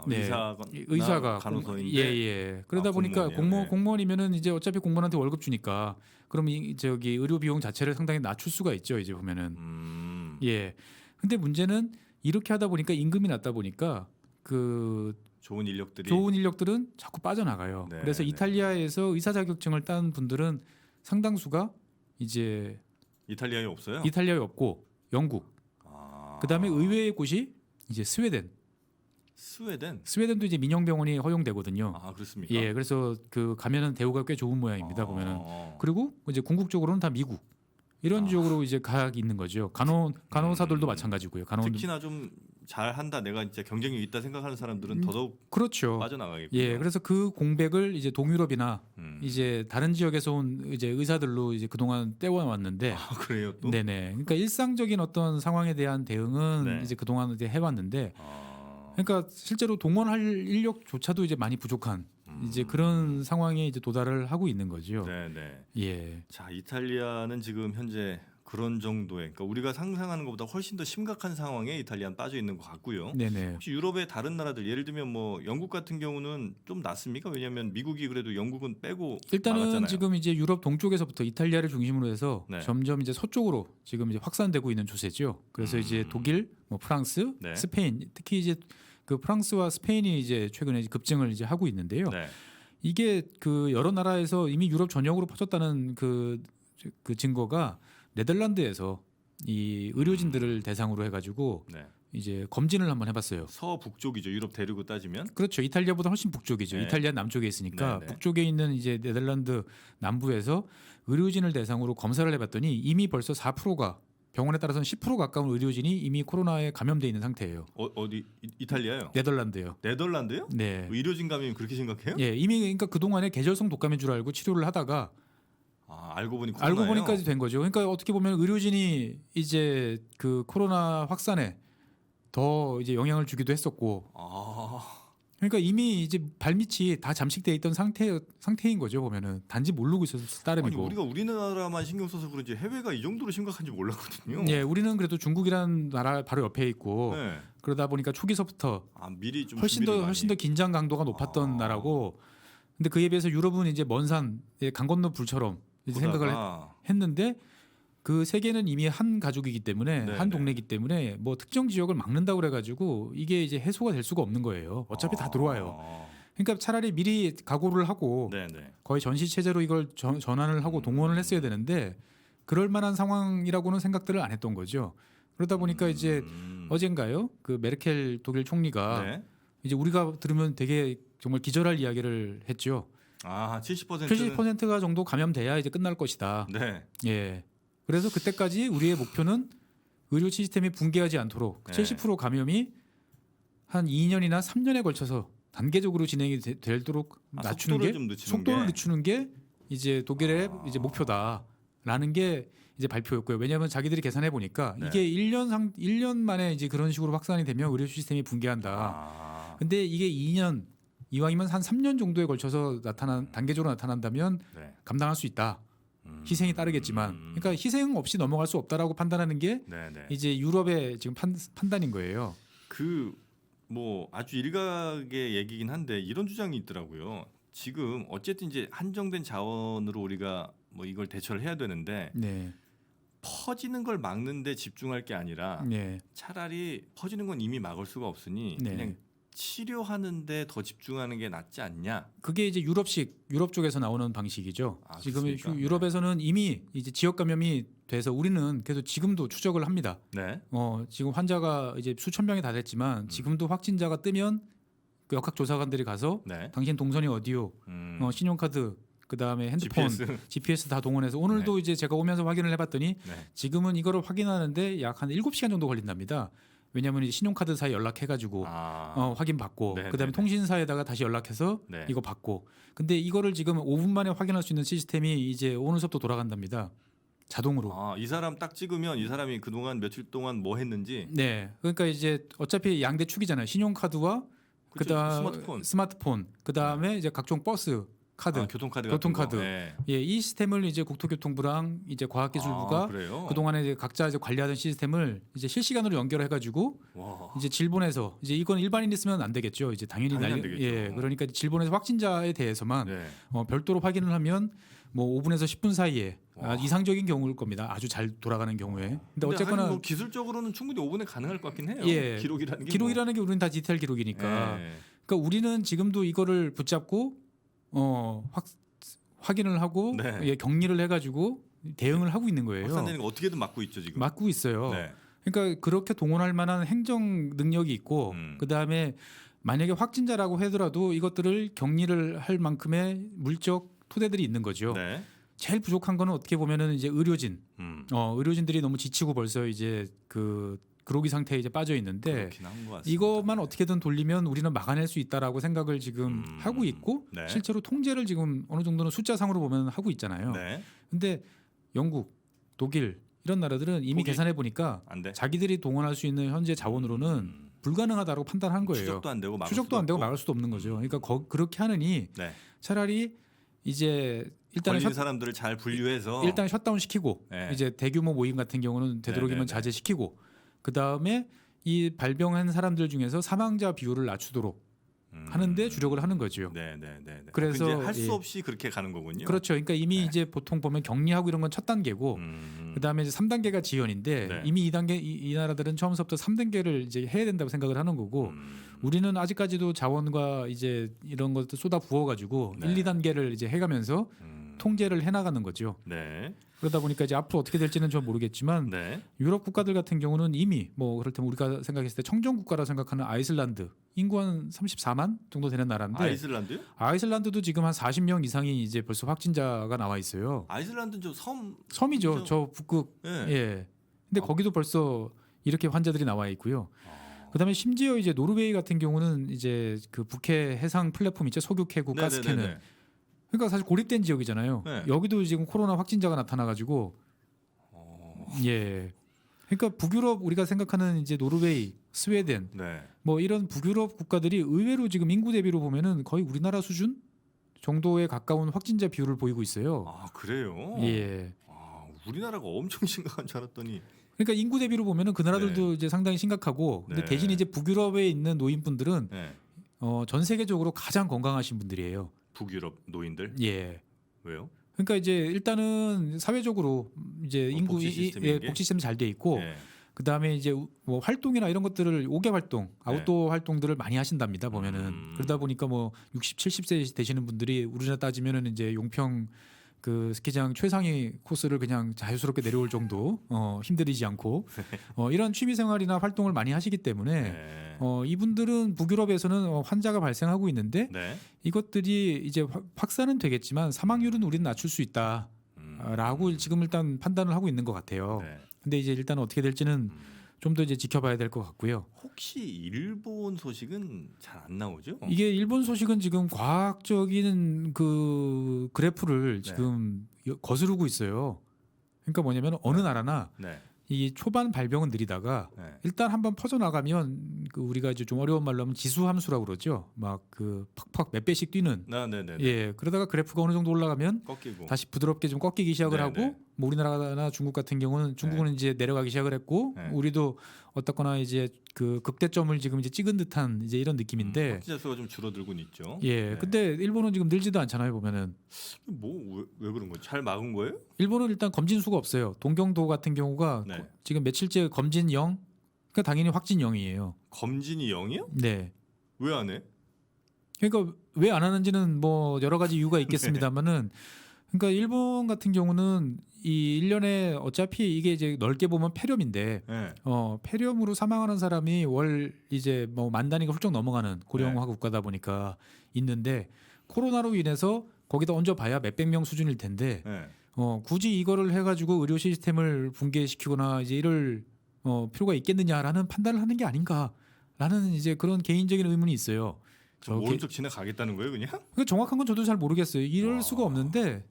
네. 의사가 간호사인데 예. 그러다 보니까 공무원이요? 네. 공무원이면은 이제 어차피 공무원한테 월급 주니까 그럼 저기 의료 비용 자체를 상당히 낮출 수가 있죠, 이제 보면은. 예. 근데 문제는 이렇게 하다 보니까 임금이 낮다 보니까 그 좋은 인력들이 좋은 인력들은 자꾸 빠져나가요. 네, 그래서 네. 이탈리아에서 의사 자격증을 딴 분들은 상당수가 이제 이탈리아에 없어요? 이탈리아에 없고 영국, 그다음에 의외의 곳이 이제 스웨덴. 스웨덴도 이제 민영병원이 허용되거든요. 그렇습니까? 예, 그래서 그 가면은 대우가 꽤 좋은 모양입니다. 보면은. 그리고 이제 궁극적으로는 다 미국 이런 쪽으로 이제 가 있는 거죠. 간호사들도 마찬가지고요. 특히나 좀 잘한다, 내가 진짜 경쟁력 있다 생각하는 사람들은 더더욱 그렇죠. 빠져나가겠군요. 예, 그래서 그 공백을 이제 동유럽이나 이제 다른 지역에서 온 이제 의사들로 이제 그동안 떼워왔는데. 그래요 또? 네네. 그러니까 일상적인 어떤 상황에 대한 대응은 네. 이제 그동안 이제 해왔는데. 그러니까 실제로 동원할 인력조차도 이제 많이 부족한 이제 그런 상황에 이제 도달을 하고 있는 거죠. 네네. 예. 자, 이탈리아는 지금 현재 그런 정도의, 그러니까 우리가 상상하는 것보다 훨씬 더 심각한 상황에 이탈리아는 빠져 있는 것 같고요. 네네. 혹시 유럽의 다른 나라들, 예를 들면 뭐 영국 같은 경우는 좀 낫습니까? 왜냐하면 미국이 그래도 영국은 빼고 일단은 나갔잖아요. 지금 이제 유럽 동쪽에서부터 이탈리아를 중심으로 해서 네. 점점 이제 서쪽으로 지금 이제 확산되고 있는 추세죠. 그래서 이제 독일, 뭐 프랑스, 네. 스페인, 특히 이제 그 프랑스와 스페인이 이제 최근에 급증을 이제 하고 있는데요. 네. 이게 그 여러 나라에서 이미 유럽 전역으로 퍼졌다는 그 증거가 네덜란드에서 이 의료진들을 대상으로 해가지고 네. 이제 검진을 한번 해봤어요. 서북쪽이죠. 유럽 대륙을 따지면. 그렇죠. 이탈리아보다 훨씬 북쪽이죠. 네. 이탈리아 남쪽에 있으니까 네, 네. 북쪽에 있는 이제 네덜란드 남부에서 의료진을 대상으로 검사를 해봤더니 이미 벌써 4%가 병원에 따라서는 10% 가까운 의료진이 이미 코로나에 감염돼 있는 상태예요. 어디 이탈리아요? 네덜란드요. 네덜란드요? 네. 의료진 감염이 그렇게 심각해요? 예, 이미 그러니까 그 동안에 계절성 독감인 줄 알고 치료를 하다가 알고 보니 코로나예요. 알고 보니까지 된 거죠. 그러니까 어떻게 보면 의료진이 이제 그 코로나 확산에 더 이제 영향을 주기도 했었고. 그러니까 이미 이제 발밑이 다 잠식돼 있던 상태인 거죠. 보면은 단지 모르고 있었을 아니, 따름이고. 우리가 우리나라만 신경 써서 그런지 해외가 이 정도로 심각한지 몰랐거든요. 예, 우리는 그래도 중국이라는 나라 바로 옆에 있고 네. 그러다 보니까 초기서부터 미리 좀 훨씬 준비를 더 많이. 긴장 강도가 높았던 나라고. 근데 그에 비해서 유럽은 이제 먼 산, 강 건너 불처럼 이제 생각을 했는데 그 세계는 이미 한 가족이기 때문에 네네. 한 동네이기 때문에 뭐 특정 지역을 막는다고 그래가지고 이게 이제 해소가 될 수가 없는 거예요. 어차피 다 들어와요. 그러니까 차라리 미리 각오를 하고 네네. 거의 전시 체제로 이걸 전환을 하고 동원을 했어야 되는데 그럴 만한 상황이라고는 생각들을 안 했던 거죠. 그러다 보니까 이제 어젠가요? 그 메르켈 독일 총리가 네. 이제 우리가 들으면 되게 정말 기절할 이야기를 했죠. 70%는 70%가 정도 감염돼야 이제 끝날 것이다. 네. 예. 그래서 그때까지 우리의 목표는 의료 시스템이 붕괴하지 않도록 네. 70% 감염이 한 2년이나 3년에 걸쳐서 단계적으로 진행이 되도록 낮추는 게 속도를 늦추는 게 이제 독일의 이제 목표다라는 게 이제 발표였고요. 왜냐하면 자기들이 계산해 보니까 네. 이게 1년 만에 이제 그런 식으로 확산이 되면 의료 시스템이 붕괴한다. 근데 이게 2년 이왕이면 한 3년 정도에 걸쳐서 단계적으로 나타난다면 네. 감당할 수 있다. 희생이 따르겠지만, 그러니까 희생 없이 넘어갈 수 없다라고 판단하는 게 네네. 이제 유럽의 지금 판단인 거예요. 뭐 아주 일각의 얘기긴 한데 이런 주장이 있더라고요. 지금 어쨌든 이제 한정된 자원으로 우리가 뭐 이걸 대처를 해야 되는데 네. 퍼지는 걸 막는데 집중할 게 아니라 네. 차라리 퍼지는 건 이미 막을 수가 없으니 네. 그냥 치료하는데 더 집중하는 게 낫지 않냐? 그게 이제 유럽 쪽에서 나오는 방식이죠. 지금 그렇습니까? 유럽에서는 이미 이제 지역 감염이 돼서 우리는 그래서 지금도 추적을 합니다. 네. 지금 환자가 이제 수천 명이 다 됐지만 지금도 확진자가 뜨면 그 역학조사관들이 가서 네. 당신 동선이 어디요? 신용카드 그다음에 핸드폰, GPS 다 동원해서 오늘도 이제 제가 오면서 확인을 해봤더니 지금은 이거를 확인하는데 약 한 7시간 정도 걸린답니다. 왜냐하면 이제 신용카드사에 연락해가지고 확인받고 그다음에 통신사에다가 다시 연락해서 이거 받고. 근데 이거를 지금 5분 만에 확인할 수 있는 시스템이 이제 오늘서부터 돌아간답니다. 자동으로. 이 사람 딱 찍으면 이 사람이 그동안 며칠 동안 뭐 했는지. 네. 그러니까 이제 어차피 양대 축이잖아요. 신용카드와 그다음 스마트폰 그다음에 이제 각종 버스 카드, 교통카드. 네. 예, 이 시스템을 이제 국토교통부랑 이제 과학기술부가 그 동안에 이제 각자 이제 관리하던 시스템을 이제 실시간으로 연결해가지고 이제 질본에서 이제 이건 일반인이 쓰면 안 되겠죠. 이제 당연히 안 되겠죠. 예, 그러니까 질본에서 확진자에 대해서만 별도로 확인을 하면 뭐 5분에서 10분 사이에 이상적인 경우일 겁니다. 아주 잘 돌아가는 경우에. 근데 어쨌거나 뭐 기술적으로는 충분히 5분에 가능할 것 같긴 해요. 예, 기록이라는 게 우리는 다 디테일 기록이니까. 그러니까 우리는 지금도 이거를 붙잡고 확인을 하고 격리를 해가지고 대응을 하고 있는 거예요. 확산되는 거 어떻게든 막고 있죠 지금. 막고 있어요. 그러니까 그렇게 동원할 만한 행정 능력이 있고 그 다음에 만약에 확진자라고 하더라도 이것들을 격리를 할 만큼의 물적 토대들이 있는 거죠. 제일 부족한 거는 어떻게 보면은 이제 의료진, 의료진들이 너무 지치고 벌써 이제 그로기 상태에 이제 빠져 있는데 이것만 어떻게든 돌리면 우리는 막아낼 수 있다라고 생각을 지금 하고 있고 실제로 통제를 지금 어느 정도는 숫자상으로 보면 하고 있잖아요. 근데 영국, 독일 이런 나라들은 이미 계산해 보니까 자기들이 동원할 수 있는 현재 자원으로는 불가능하다고 판단한 거예요. 추적도 안 되고 막을 수도 없는 거죠. 그러니까 그렇게 하느니 차라리 이제 일단은 걸린 사람들을 잘 분류해서 일단 셧다운 시키고 이제 대규모 모임 같은 경우는 되도록이면 자제시키고 그 다음에 이 발병한 사람들 중에서 사망자 비율을 낮추도록 하는데 주력을 하는 거죠. 그래서 할 수 없이 그렇게 가는 거군요. 그렇죠. 그러니까 이미 이제 보통 보면 격리하고 이런 건 첫 단계고 그다음에 이제 3단계가 지연인데 이미 2단계 이 나라들은 처음부터 3단계를 이제 해야 된다고 생각을 하는 거고 우리는 아직까지도 자원과 이제 이런 것들 쏟아 부어 가지고 1, 2단계를 이제 해 가면서 통제를 해 나가는 거죠. 그러다 보니까 이제 앞으로 어떻게 될지는 좀 모르겠지만 유럽 국가들 같은 경우는 이미 뭐 그렇다면 우리가 생각했을 때 청정 국가라 생각하는 아이슬란드 인구 한 34만 정도 되는 나라인데 아이슬란드요? 아이슬란드도 지금 한 40명 이상이 이제 벌써 확진자가 나와 있어요. 아이슬란드는 저 섬이죠. 저 북극 예. 근데 거기도 벌써 이렇게 환자들이 나와 있고요. 그다음에 심지어 이제 노르웨이 같은 경우는 이제 그 북해 해상 플랫폼 있죠, 석유캐구 가스캐는. 네네네네. 그러니까 사실 고립된 지역이잖아요. 네. 여기도 지금 코로나 확진자가 나타나가지고 예. 그러니까 북유럽 우리가 생각하는 이제 노르웨이, 스웨덴 네. 뭐 이런 북유럽 국가들이 의외로 지금 인구 대비로 보면은 거의 우리나라 수준 정도에 가까운 확진자 비율을 보이고 있어요. 아 그래요? 예. 아, 우리나라가 엄청 심각한 줄 알았더니. 그러니까 인구 대비로 보면은 그 나라들도 이제 상당히 심각하고, 근데 네. 대신 이제 북유럽에 있는 노인분들은 네. 전 세계적으로 가장 건강하신 분들이에요. 북유럽 노인들 예. 왜요? 그러니까 이제 일단은 사회적으로 이제 인구 복지 시스템이 예, 이게? 복지 시스템 잘 돼 있고, 네. 그 다음에 이제 뭐 활동이나 이런 것들을 5개 활동, 아웃도어 활동들을 많이 하신답니다 보면은. 그러다 보니까 뭐 60, 70세 되시는 분들이 우리나라 따지면은 이제 용평 그 스키장 최상위 코스를 그냥 자유스럽게 내려올 정도 힘들이지 않고 이런 취미 생활이나 활동을 많이 하시기 때문에 네. 이분들은 북유럽에서는 환자가 발생하고 있는데 네. 이것들이 이제 확산은 되겠지만 사망률은 우리는 낮출 수 있다라고 지금 일단 판단을 하고 있는 것 같아요. 네. 근데 이제 일단 어떻게 될지는 좀 더 이제 지켜봐야 될 것 같고요. 혹시 일본 소식은 잘 안 나오죠? 이게 일본 소식은 지금 과학적인 그 그래프를 지금 거스르고 있어요. 그러니까 뭐냐면 어느 나라나 네. 이 초반 발병은 느리다가 네. 일단 한번 퍼져나가면 그 우리가 이제 좀 어려운 말로 하면 지수함수라고 그러죠. 막 그 팍팍 몇 배씩 뛰는. 네네네. 예. 그러다가 그래프가 어느 정도 올라가면 꺾이고. 다시 부드럽게 좀 꺾이기 시작을 네네. 하고 뭐 우리나라나 중국 같은 경우는 중국은 이제 내려가기 시작을 했고 네. 우리도 어떻거나 이제 그 극대점을 지금 이제 찍은 듯한 이제 이런 느낌인데 확진자 수가 좀 줄어들고는 있죠. 예. 네. 근데 일본은 지금 늘지도 않잖아요, 보면은. 뭐 왜 그런 거지? 잘 막은 거예요? 일본은 일단 검진 수가 없어요. 동경도 같은 경우가 네. 지금 며칠째 검진 0, 그러니까 당연히 확진 0이에요. 검진이 0이요? 네. 왜 안 해? 그러니까 왜 안 하는지는 뭐 여러 가지 이유가 있겠습니다만은 그러니까 일본 같은 경우는 이 1년에 어차피 이게 이제 넓게 보면 폐렴인데 네. 폐렴으로 사망하는 사람이 월 이제 뭐 만 단위가 훌쩍 넘어가는 고령화 국가다 보니까 있는데 코로나로 인해서 거기다 얹어 봐야 몇백 명 수준일 텐데 네. 굳이 이거를 해가지고 의료 시스템을 붕괴시키거나 이제 이럴 필요가 있겠느냐라는 판단을 하는 게 아닌가라는 이제 그런 개인적인 의문이 있어요. 오른쪽 지나가겠다는 거예요, 그냥? 그 정확한 건 저도 잘 모르겠어요. 이럴 와. 수가 없는데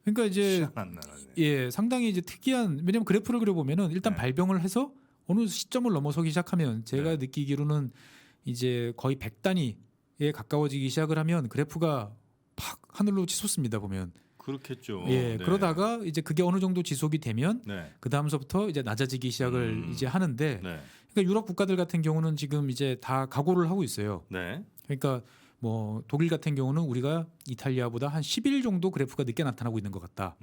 그러니까 이제 희한한 나라네. 예 상당히 이제 특이한 왜냐하면 그래프를 그려보면은 일단 네. 발병을 해서 어느 시점을 넘어서기 시작하면 제가 네. 느끼기로는 이제 거의 100단위에 가까워지기 시작을 하면 그래프가 팍 하늘로 치솟습니다 보면. 그렇겠죠. 예, 네. 그러다가 이제 그게 어느 정도 지속이 되면 네. 그 다음서부터 이제 낮아지기 시작을 이제 하는데, 네. 그러니까 유럽 국가들 같은 경우는 지금 이제 다 각오를 하고 있어요. 네. 그러니까 뭐 독일 같은 경우는 우리가 이탈리아보다 한 10일 정도 그래프가 늦게 나타나고 있는 것 같다.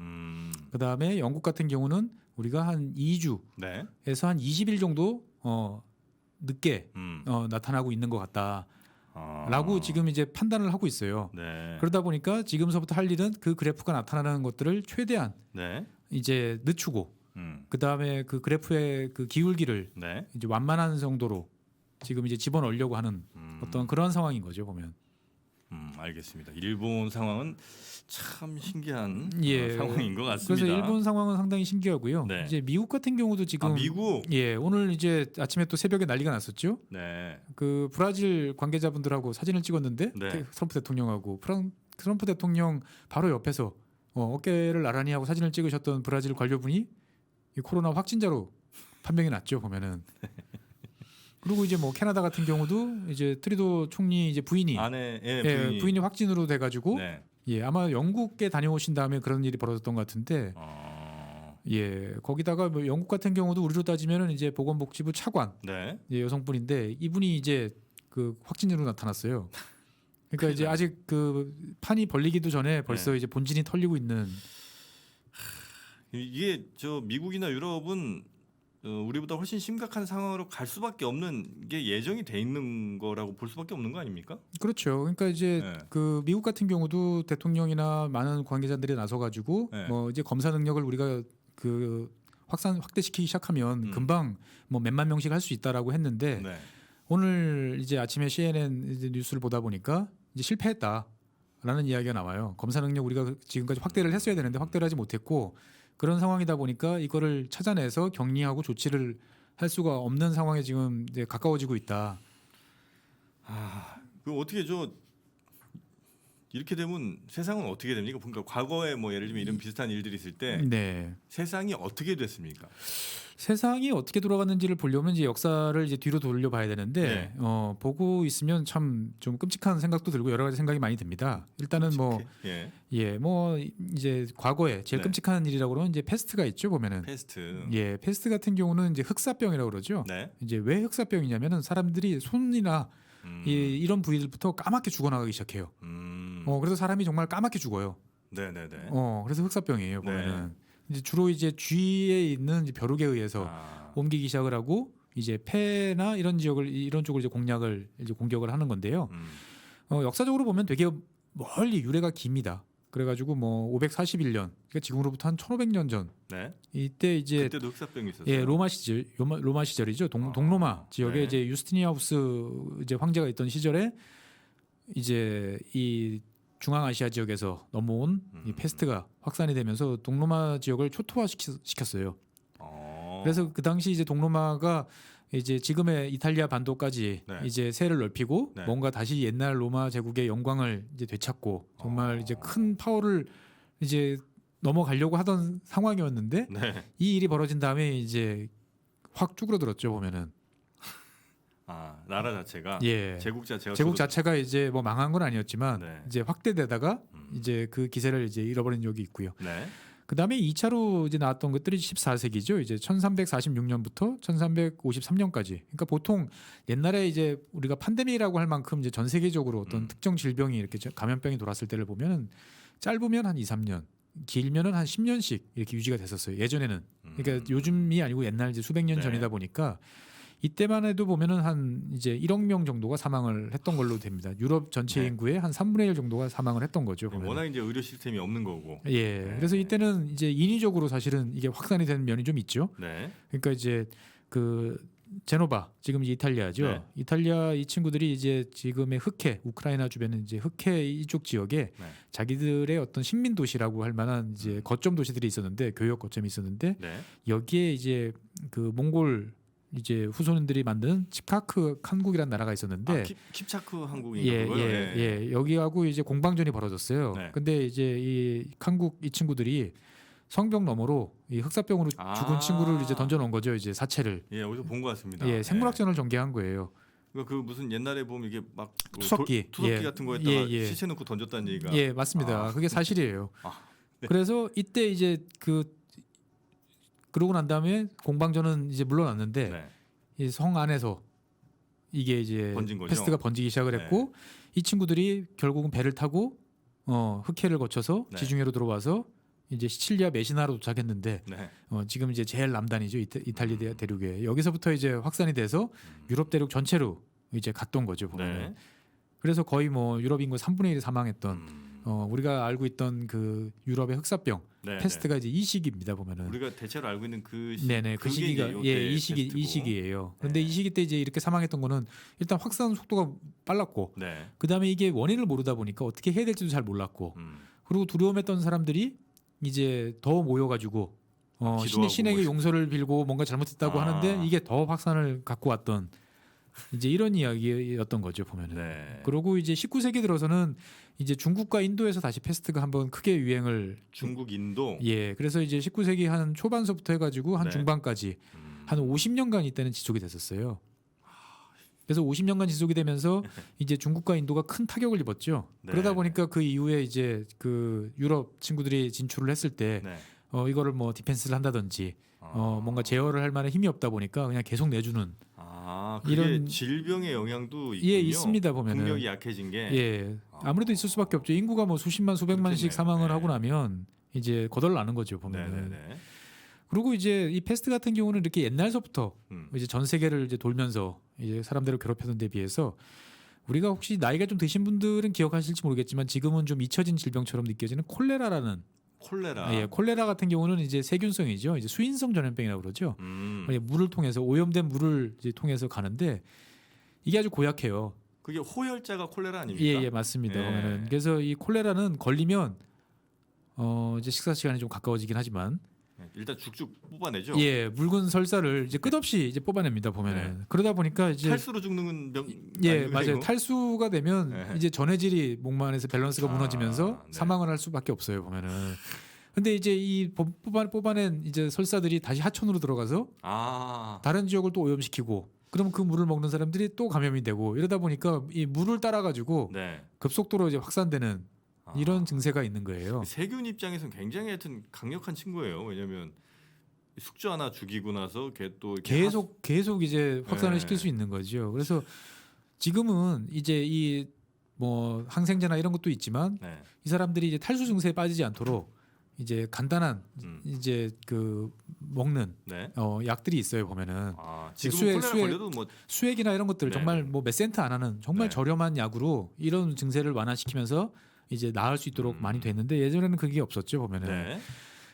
그 다음에 영국 같은 경우는 우리가 한 2주에서 네. 한 20일 정도 늦게 나타나고 있는 것 같다. 라고 지금 이제 판단을 하고 있어요. 네. 그러다 보니까 지금서부터 할 일은 그 그래프가 나타나는 것들을 최대한 네. 이제 늦추고 그 다음에 그 그래프의 그 기울기를 네. 이제 완만한 정도로 지금 이제 집어넣으려고 하는 어떤 그런 상황인 거죠 보면. 알겠습니다. 일본 상황은 참 신기한 예. 상황인 것 같습니다. 그래서 일본 상황은 상당히 신기하고요. 네. 이제 미국 같은 경우도 지금 미국. 예 오늘 이제 아침에 또 새벽에 난리가 났었죠. 네. 그 브라질 관계자분들하고 사진을 찍었는데 네. 트럼프 대통령하고 트럼프 대통령 바로 옆에서 어깨를 나란히 하고 사진을 찍으셨던 브라질 관료분이 이 코로나 확진자로 판명이 났죠 보면은. 그리고 이제 뭐 캐나다 같은 경우도 이제 트리도 총리 이제 부인이 아내 부인이 확진으로 돼가지고 네. 예 아마 영국에 다녀오신 다음에 그런 일이 벌어졌던 것 같은데 예 거기다가 뭐 영국 같은 경우도 우리로 따지면은 이제 보건복지부 차관 네. 예, 여성분인데 이분이 이제 그 확진으로 나타났어요. 그러니까 이제 아직 그 판이 벌리기도 전에 벌써 네. 이제 본진이 털리고 있는. 이게 저 미국이나 유럽은 우리보다 훨씬 심각한 상황으로 갈 수밖에 없는 게 예정이 돼 있는 거라고 볼 수밖에 없는 거 아닙니까? 그렇죠. 그러니까 이제 네. 그 미국 같은 경우도 대통령이나 많은 관계자들이 나서가지고 네. 뭐 이제 검사 능력을 우리가 그 확대시키기 시작하면 금방 뭐 몇만 명씩 할 수 있다라고 했는데 네. 오늘 이제 아침에 CNN 이제 뉴스를 보다 보니까 이제 실패했다라는 이야기가 나와요. 검사 능력 우리가 지금까지 확대를 했어야 되는데 확대를 하지 못했고 그런 상황이다 보니까 이거를 찾아내서 격리하고 조치를 할 수가 없는 상황에 지금 이제 가까워지고 있다. 그 어떻게 이렇게 되면 세상은 어떻게 됩니까? 그러니까 과거에 뭐 예를 들면 이런 비슷한 일들이 있을 때 네. 세상이 어떻게 됐습니까? 세상이 어떻게 돌아갔는지를 보려면 이제 역사를 이제 뒤로 돌려봐야 되는데 네. 보고 있으면 참 좀 끔찍한 생각도 들고 여러 가지 생각이 많이 듭니다. 일단은 뭐 이제 과거에 제일 네. 끔찍한 일이라고 그러면 이제 패스트가 있죠 보면은. 패스트. 패스트 같은 경우는 이제 흑사병이라고 그러죠. 네. 이제 왜 흑사병이냐면은 사람들이 손이나 이런 부위들부터 까맣게 죽어나가기 시작해요. 그래서 사람이 정말 까맣게 죽어요. 네네네. 그래서 흑사병이에요 보면은. 이제 주로 이제 쥐에 있는 이제 벼룩에 의해서 옮기기 시작을 하고 이제 폐나 이런 쪽을 이제 공격을 하는 건데요. 역사적으로 보면 되게 멀리 유래가 깁니다. 그래가지고 뭐 541년, 그러니까 지금으로부터 한 1,500년 전. 네. 이때 이제 그때도 흑사병이 있었어요. 예, 로마 시절이죠. 동로마 지역에 네. 이제 유스티니아우스 이제 황제가 있던 시절에 이제 이 중앙아시아 지역에서 넘어온 이 패스트가 확산이 되면서 동로마 지역을 초토화시켰어요. 그래서 그 당시 이제 동로마가 이제 지금의 이탈리아 반도까지 네. 이제 세를 넓히고 네. 뭔가 다시 옛날 로마 제국의 영광을 이제 되찾고 정말 이제 큰 파워를 이제 넘어가려고 하던 상황이었는데 네. 이 일이 벌어진 다음에 이제 확 쭈그러들었죠 보면은. 나라 자체가 제국 자체가 이제 뭐 망한 건 아니었지만 네. 이제 확대되다가 이제 그 기세를 이제 잃어버린 적이 있고요. 네. 그다음에 2차로 이제 나왔던 것들이 14세기죠. 이제 1346년부터 1353년까지. 그러니까 보통 옛날에 이제 우리가 팬데믹이라고 할 만큼 이제 전 세계적으로 어떤 특정 질병이 이렇게 감염병이 돌았을 때를 보면은 짧으면 한 2, 3년, 길면은 한 10년씩 이렇게 유지가 됐었어요. 예전에는. 그러니까 요즘이 아니고 옛날 이제 수백 년 네. 전이다 보니까 이때만 해도 보면은 한 이제 1억 명 정도가 사망을 했던 걸로 됩니다. 유럽 전체 네. 인구의 한 3분의 1 정도가 사망을 했던 거죠. 보면은. 워낙 이제 의료 시스템이 없는 거고. 그래서 이때는 이제 인위적으로 사실은 이게 확산이 되는 면이 좀 있죠. 네. 그러니까 이제 그 제노바 지금 이제 이탈리아죠. 네. 이탈리아 이 친구들이 이제 지금의 흑해 우크라이나 주변은 이제 흑해 이쪽 지역에 네. 자기들의 어떤 식민 도시라고 할 만한 이제 거점 도시들이 있었는데 교역 거점이 있었는데 네. 여기에 이제 그 몽골 이제 후손들이 만든 칩카크 한국이라는 나라가 있었는데 킵차크 한국인가 그거요? 여기하고 이제 공방전이 벌어졌어요. 네. 근데 이제 이 한국 이 친구들이 성벽 너머로 이 흑사병으로 죽은 친구를 이제 던져놓은 거죠. 이제 사체를. 어디서 본 것 같습니다. 생물학전을 전개한 거예요. 그 무슨 옛날에 보면 이게 막 투석기 같은 거에다가 시체 넣고 던졌다는 얘기가. 맞습니다. 그게 사실이에요. 네. 그래서 이때 이제 그러고 난 다음에 공방전은 이제 물러났는데 네. 이 성 안에서 이게 이제 번진 거죠? 패스트가 번지기 시작을 했고 이 친구들이 결국은 배를 타고 흑해를 거쳐서 네. 지중해로 들어와서 이제 시칠리아 메시나로 도착했는데 네. 지금 이제 제일 남단이죠 이탈리아 대륙에 여기서부터 이제 확산이 돼서 유럽 대륙 전체로 이제 갔던 거죠 보면. 네. 그래서 거의 뭐 유럽 인구 3분의 1이 사망했던 우리가 알고 있던 그 유럽의 흑사병 패스트가 이제 이 시기입니다 보면은. 우리가 대체로 알고 있는 그 그 시기가 이 시기예요. 그런데 이 시기 때 이제 이렇게 사망했던 거는 일단 확산 속도가 빨랐고, 그다음에 이게 원인을 모르다 보니까 어떻게 해야 될지도 잘 몰랐고, 그리고 두려움했던 사람들이 이제 더 모여가지고 신에게 용서를 빌고 뭔가 잘못했다고 하는데 이게 더 확산을 갖고 왔던. 이제 이런 이야기였던 거죠 보면은. 그리고 이제 19세기 들어서는 이제 중국과 인도에서 다시 패스트가 한번 크게 유행을. 중국, 인도. 그래서 이제 19세기 한 초반서부터 해가지고 한 중반까지 한 50년간 이때는 지속이 됐었어요. 그래서 50년간 지속이 되면서 이제 중국과 인도가 큰 타격을 입었죠. 그러다 보니까 그 이후에 이제 그 유럽 친구들이 진출을 했을 때 이거를 뭐 디펜스를 한다든지 뭔가 제어를 할 만한 힘이 없다 보니까 그냥 계속 내주는. 그게 이런 질병의 영향도 있군요. 있습니다 보면은. 국력이 약해진 게. 아무래도 있을 수밖에 없죠. 인구가 뭐 수십만 수백만씩 사망을 하고 나면 이제 거덜나는 거죠 보면은. 그리고 이제 이 패스트 같은 경우는 이렇게 옛날서부터 이제 전 세계를 이제 돌면서 이제 사람들을 괴롭혔던 데 비해서 우리가 혹시 나이가 좀 드신 분들은 기억하실지 모르겠지만 지금은 좀 잊혀진 질병처럼 느껴지는 콜레라라는. 콜레라 같은 경우는 이제 세균성이죠. 이제 수인성 전염병이라고 그러죠. 물을 통해서 오염된 물을 이제 통해서 가는데 이게 아주 고약해요. 그게 호열자가 콜레라 아닙니까? 맞습니다. 그래서 이 콜레라는 걸리면 이제 식사 시간이 좀 가까워지긴 하지만 일단 쭉쭉 뽑아내죠. 예, 묽은 설사를 이제 끝없이 이제 뽑아냅니다 보면은. 그러다 보니까 이제 탈수로 죽는 병. 예, 아니고 맞아요. 이거? 탈수가 되면 네. 이제 전해질이 목마 안에서 밸런스가 아, 무너지면서 네. 사망을 할 수밖에 없어요 보면은. 근데 이제 이 뽑아낸 이제 설사들이 다시 하천으로 들어가서 아, 다른 지역을 또 오염시키고, 그러면 그 물을 먹는 사람들이 또 감염이 되고, 이러다 보니까 이 물을 따라 가지고 네. 급속도로 이제 확산되는 이런 증세가 있는 거예요. 세균 입장에서는 굉장히 하여튼 강력한 친구예요. 왜냐하면 숙주 하나 죽이고 나서 걔 또 계속 이제 확산을 네. 시킬 수 있는 거죠. 그래서 지금은 이제 이 뭐 항생제나 이런 것도 있지만 네. 이 사람들이 이제 탈수 증세에 빠지지 않도록 이제 간단한 이제 그 먹는 네. 약들이 있어요 보면은. 아, 지금 수액, 콜레라 수액. 걸려도 뭐 수액이나 이런 것들 네, 정말 네. 뭐 몇 센트 안 하는 정말 네. 저렴한 약으로 이런 증세를 완화시키면서 이제 나을 수 있도록 많이 됐는데, 예전에는 그게 없었죠 보면은. 네.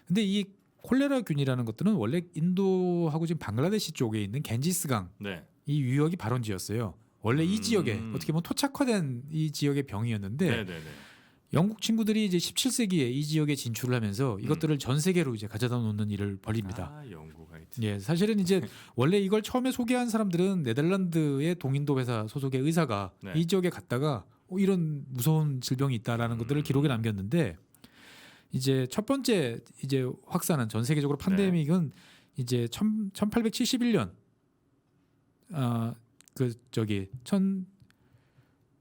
근데 이 콜레라균이라는 것들은 원래 인도하고 지금 방글라데시 쪽에 있는 겐지스강 네. 이 유역이 발원지였어요. 원래 이 지역에 어떻게 보면 토착화된 이 지역의 병이었는데, 네, 네, 네. 영국 친구들이 이제 17세기에 이 지역에 진출을 하면서 이것들을 전 세계로 이제 가져다 놓는 일을 벌입니다. 아, 영국 하여튼. 예, 사실은 이제 원래 이걸 처음에 소개한 사람들은 네덜란드의 동인도 회사 소속의 의사가 네. 이 지역에 갔다가 이런 무서운 질병이 있다라는 것들을 기록에 남겼는데, 이제 첫 번째 이제 확산은 전 세계적으로 팬데믹은 이제 1871년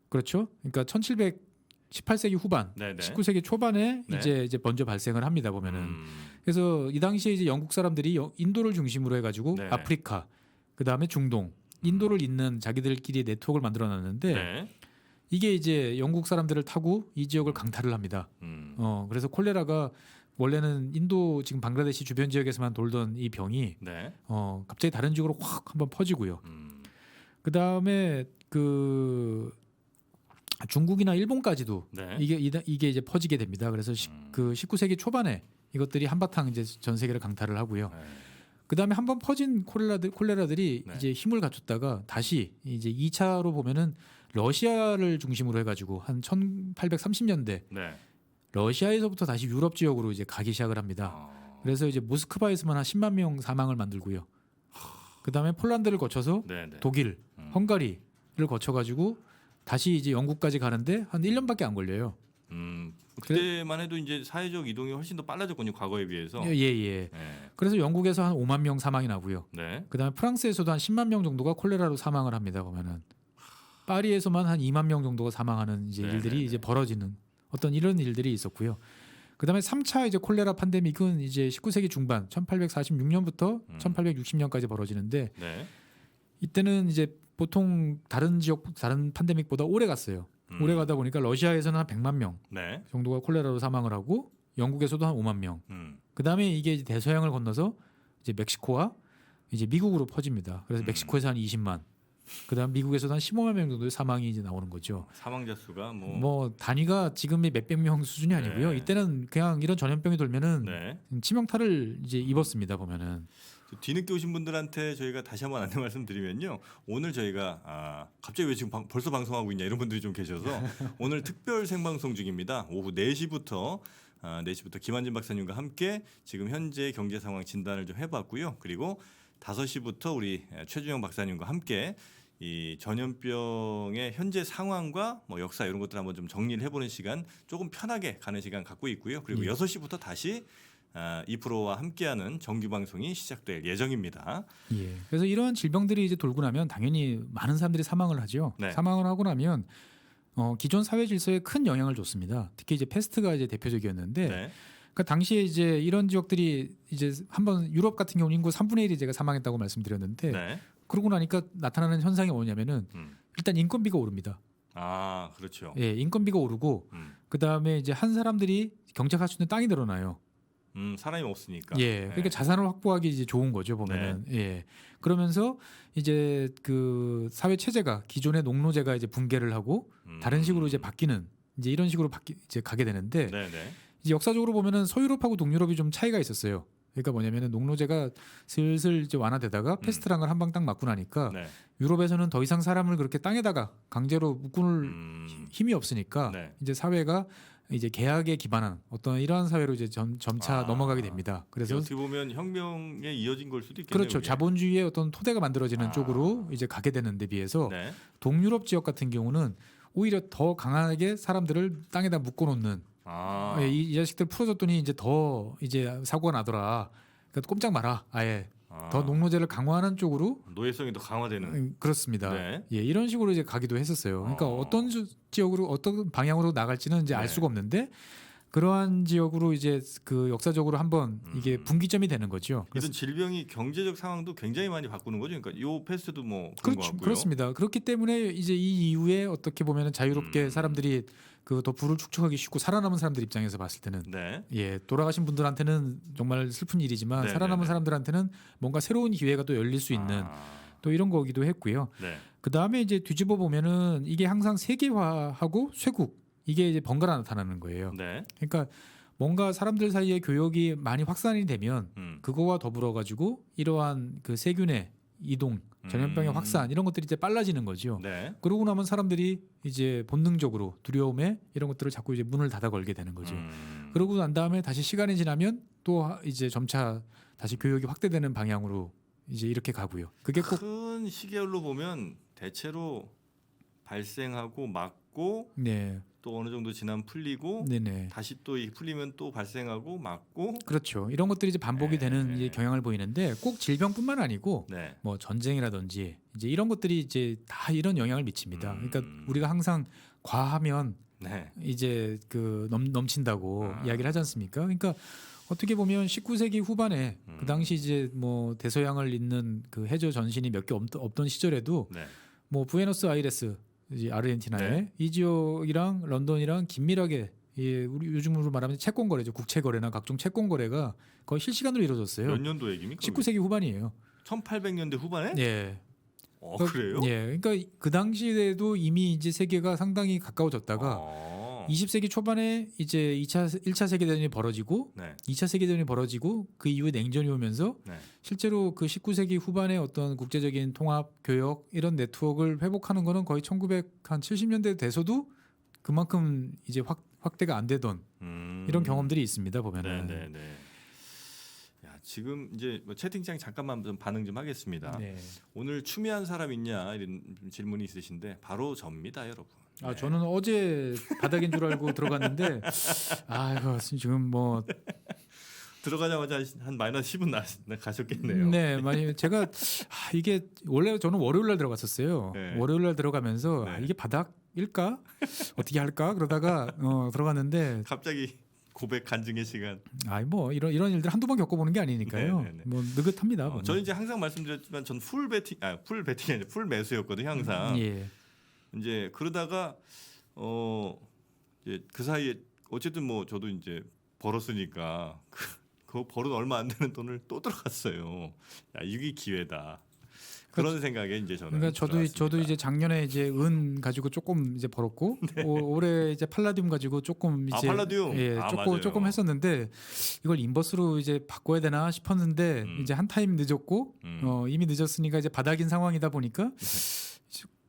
그렇죠. 그러니까 1718세기 후반, 네, 네. 19세기 초반에 네. 이제 먼저 발생을 합니다 보면은. 음. 그래서 이 당시에 이제 영국 사람들이 인도를 중심으로 해가지고 네네. 아프리카, 그 다음에 중동, 인도를 잇는 자기들끼리 네트워크를 만들어놨는데, 네. 이게 이제 영국 사람들을 타고 이 지역을 강탈을 합니다. 그래서 콜레라가 원래는 인도 지금 방글라데시 주변 지역에서만 돌던 이 병이 네. 갑자기 다른 지역으로 확 한번 퍼지고요. 음. 그 다음에 그 중국이나 일본까지도 네. 이게 이제 퍼지게 됩니다. 그래서 그 19세기 초반에 이것들이 한바탕 이제 전 세계를 강탈을 하고요. 네. 그 다음에 한번 퍼진 콜레라들이 네. 이제 힘을 갖췄다가 다시 이제 2차로 보면은 러시아를 중심으로 해가지고 한 1830년대 네. 러시아에서부터 다시 유럽 지역으로 이제 가기 시작을 합니다. 아. 그래서 이제 모스크바에서만 한 10만 명 사망을 만들고요. 그 다음에 폴란드를 거쳐서 네, 네. 독일, 헝가리를 거쳐가지고 다시 이제 영국까지 가는데 한 1년밖에 안 걸려요. 그때만 해도 이제 사회적 이동이 훨씬 더 빨라졌군요. 과거에 비해서. 예. 네. 그래서 영국에서 한 5만 명 사망이 나고요. 네. 그다음에 프랑스에서도 한 10만 명 정도가 콜레라로 사망을 합니다. 보면은 파리에서만 한 2만 명 정도가 사망하는 이제 네네네. 일들이 이제 벌어지는 어떤 이런 일들이 있었고요. 그다음에 3차 이제 콜레라 팬데믹은 이제 19세기 중반 1846년부터 1860년까지 벌어지는데, 네. 이때는 이제 보통 다른 팬데믹보다 오래 갔어요. 오래 가다 보니까 러시아에서는 한 100만 명 네. 정도가 콜레라로 사망을 하고, 영국에서도 한 5만 명. 음. 그다음에 이게 이제 대서양을 건너서 이제 멕시코와 이제 미국으로 퍼집니다. 그래서 멕시코에서 한 20만, 그다음 미국에서도 한 15만 명 정도의 사망이 이제 나오는 거죠. 사망자 수가 뭐, 뭐 단위가 지금의 몇백 명 수준이 아니고요. 네. 이때는 그냥 이런 전염병이 돌면은 네. 치명타를 이제 입었습니다. 보면은. 뒤늦게 오신 분들한테 저희가 다시 한번 안내 말씀드리면요. 오늘 저희가 갑자기 왜 지금 벌써 방송하고 있냐 이런 분들이 좀 계셔서 오늘 특별 생방송 중입니다. 오후 4시부터 4시부터 김한진 박사님과 함께 지금 현재 경제 상황 진단을 좀 해봤고요. 그리고 5시부터 우리 최준영 박사님과 함께 이 전염병의 현재 상황과 뭐 역사 이런 것들 한번 좀 정리를 해보는 시간, 조금 편하게 가는 시간 갖고 있고요. 그리고 6시부터 다시 2프로와 함께하는 정규 방송이 시작될 예정입니다. 예. 그래서 이런 질병들이 이제 돌고 나면 당연히 많은 사람들이 사망을 하죠. 네. 사망을 하고 나면 기존 사회 질서에 큰 영향을 줬습니다. 특히 이제 패스트가 이제 대표적이었는데, 네. 그러니까 당시에 이제 이런 지역들이 이제 한번 유럽 같은 경우는 인구 3분의 1이 제가 사망했다고 말씀드렸는데, 네. 그러고 나니까 나타나는 현상이 뭐냐면은 일단 인건비가 오릅니다. 아, 그렇죠. 예, 인건비가 오르고 그 다음에 이제 한 사람들이 경작할 수 있는 땅이 늘어나요. 사람이 없으니까. 예, 그러니까 네. 자산을 확보하기 이제 좋은 거죠 보면은. 예, 그러면서 이제 그 사회 체제가 기존의 농노제가 이제 붕괴를 하고 다른 식으로 이제 바뀌는 이제 이런 식으로 이제 가게 되는데, 네, 네. 이제 역사적으로 보면은 서유럽하고 동유럽이 좀 차이가 있었어요. 그러니까 뭐냐면은 농노제가 슬슬 이제 완화되다가 패스트랑을 한 방 딱 맞고 나니까 네. 유럽에서는 더 이상 사람을 그렇게 땅에다가 강제로 묶을 힘이 없으니까 네. 이제 사회가 이제 계약에 기반한 어떤 이러한 사회로 이제 점차 넘어가게 됩니다. 그래서 어떻게 보면 혁명에 이어진 걸 수도 있겠네요. 그렇죠. 그게. 자본주의의 어떤 토대가 만들어지는 쪽으로 이제 가게 되는 데 비해서 네. 동유럽 지역 같은 경우는 오히려 더 강하게 사람들을 땅에다 묶어놓는 예, 이 자식들 풀어줬더니 이제 더 이제 사고가 나더라. 그러니까 꼼짝 마라. 아예 더 농노제를 강화하는 쪽으로 노예성이 더 강화되는. 그렇습니다. 네. 예, 이런 식으로 이제 가기도 했었어요. 그러니까 어떤 지역으로 어떤 방향으로 나갈지는 이제 알 네. 수가 없는데 그러한 지역으로 이제 그 역사적으로 한번 이게 분기점이 되는 거죠. 이런 질병이 경제적 상황도 굉장히 많이 바꾸는 거죠. 그러니까 요 패스트도 뭐 그런 것 같고요. 그렇습니다. 그렇기 때문에 이제 이 이후에 어떻게 보면 자유롭게 사람들이 그 더 부를 축적하기 쉽고 살아남은 사람들 입장에서 봤을 때는 네. 예, 돌아가신 분들한테는 정말 슬픈 일이지만 네, 살아남은 네, 네. 사람들한테는 뭔가 새로운 기회가 또 열릴 수 있는 또 이런 거기도 했고요. 네. 그 다음에 이제 뒤집어 보면은 이게 항상 세계화하고 쇄국 이게 이제 번갈아 나타나는 거예요. 네. 그러니까 뭔가 사람들 사이에 교역이 많이 확산이 되면 음. 그거와 더불어 가지고 이러한 그 세균의 이동, 전염병의 확산 이런 것들이 이제 빨라지는 거죠. 네. 그러고 나면 사람들이 이제 본능적으로 두려움에 이런 것들을 자꾸 이제 문을 닫아 걸게 되는 거죠. 그러고 난 다음에 다시 시간이 지나면 또 이제 점차 다시 교역이 확대되는 방향으로 이제 이렇게 가고요. 그게 꼭 큰 시계열로 보면 대체로 발생하고 막고 네, 또 어느 정도 지나면 풀리고 네네. 다시 또 이 풀리면 또 발생하고 막고. 그렇죠. 이런 것들이 이제 반복이 되는 이제 경향을 보이는데 꼭 질병뿐만 아니고 네. 뭐 전쟁이라든지 이제 이런 것들이 이제 다 이런 영향을 미칩니다. 그러니까 우리가 항상 과하면 네. 이제 그 넘친다고 이야기를 하지 않습니까? 그러니까 어떻게 보면 19세기 후반에 그 당시 이제 뭐 대서양을 잇는 그 해저 전신이 몇 개 없던 시절에도 네. 뭐 부에노스아이레스 이제 아르헨티나의 네. 이 지역이랑 런던이랑 긴밀하게 예, 우리 요즘으로 말하면 채권 거래죠. 국채 거래나 각종 채권 거래가 거의 실시간으로 이루어졌어요. 몇 년도 얘기입니까? 19세기 후반이에요. 1800년대 후반에? 예. 그래요? 예. 그러니까 그 당시에도 이미 이제 세계가 상당히 가까워졌다가 20세기 초반에 이제 1차 세계대전이 벌어지고 네. 2차 2차 세계대전이 벌어지고 그 이후에 냉전이 오면서 네. 실제로 그 19세기 후반에 어떤 국제적인 통합, 교역 이런 네트워크를 회복하는 거는 거의 1970년대 돼서도 그만큼 이제 확대가 안 되던 이런 경험들이 있습니다. 보면은. 네, 네, 네. 야, 지금 이제 뭐 채팅창 잠깐만 좀 반응 좀 하겠습니다. 네. 오늘 추미한 사람 있냐 이런 질문이 있으신데 바로 접니다, 여러분. 아 네. 저는 어제 바닥인 줄 알고 들어갔는데 아이고 지금 뭐 들어가자마자 한 마이너스 10은 가셨겠네요. 네, 많이 제가 이게 원래 저는 월요일 날 들어갔었어요. 네. 월요일 날 들어가면서 네. 이게 바닥일까? 어떻게 할까? 그러다가 들어갔는데 갑자기 고백 간증의 시간. 아이 뭐 이런 일들 한두 번 겪어보는 게 아니니까요. 네, 네, 네. 뭐 느긋합니다. 보면. 저는 이제 항상 말씀드렸지만 전 풀 배팅이 아니라 풀 매수였거든요, 항상. 예. 이제 그러다가 이제 그 사이에 어쨌든 뭐 저도 이제 벌었으니까 그 벌은 얼마 안 되는 돈을 또 들어갔어요. 야, 이게 기회다. 그런 생각에 이제 저는. 그러니까 저도 들어갔습니다. 이제 작년에 이제 은 가지고 조금 이제 벌었고 올해 이제 팔라듐 가지고 조금 이제 팔라듐. 예, 맞아요. 조금 했었는데 이걸 인버스로 이제 바꿔야 되나 싶었는데 이제 한 타임 늦었고 이미 늦었으니까 이제 바닥인 상황이다 보니까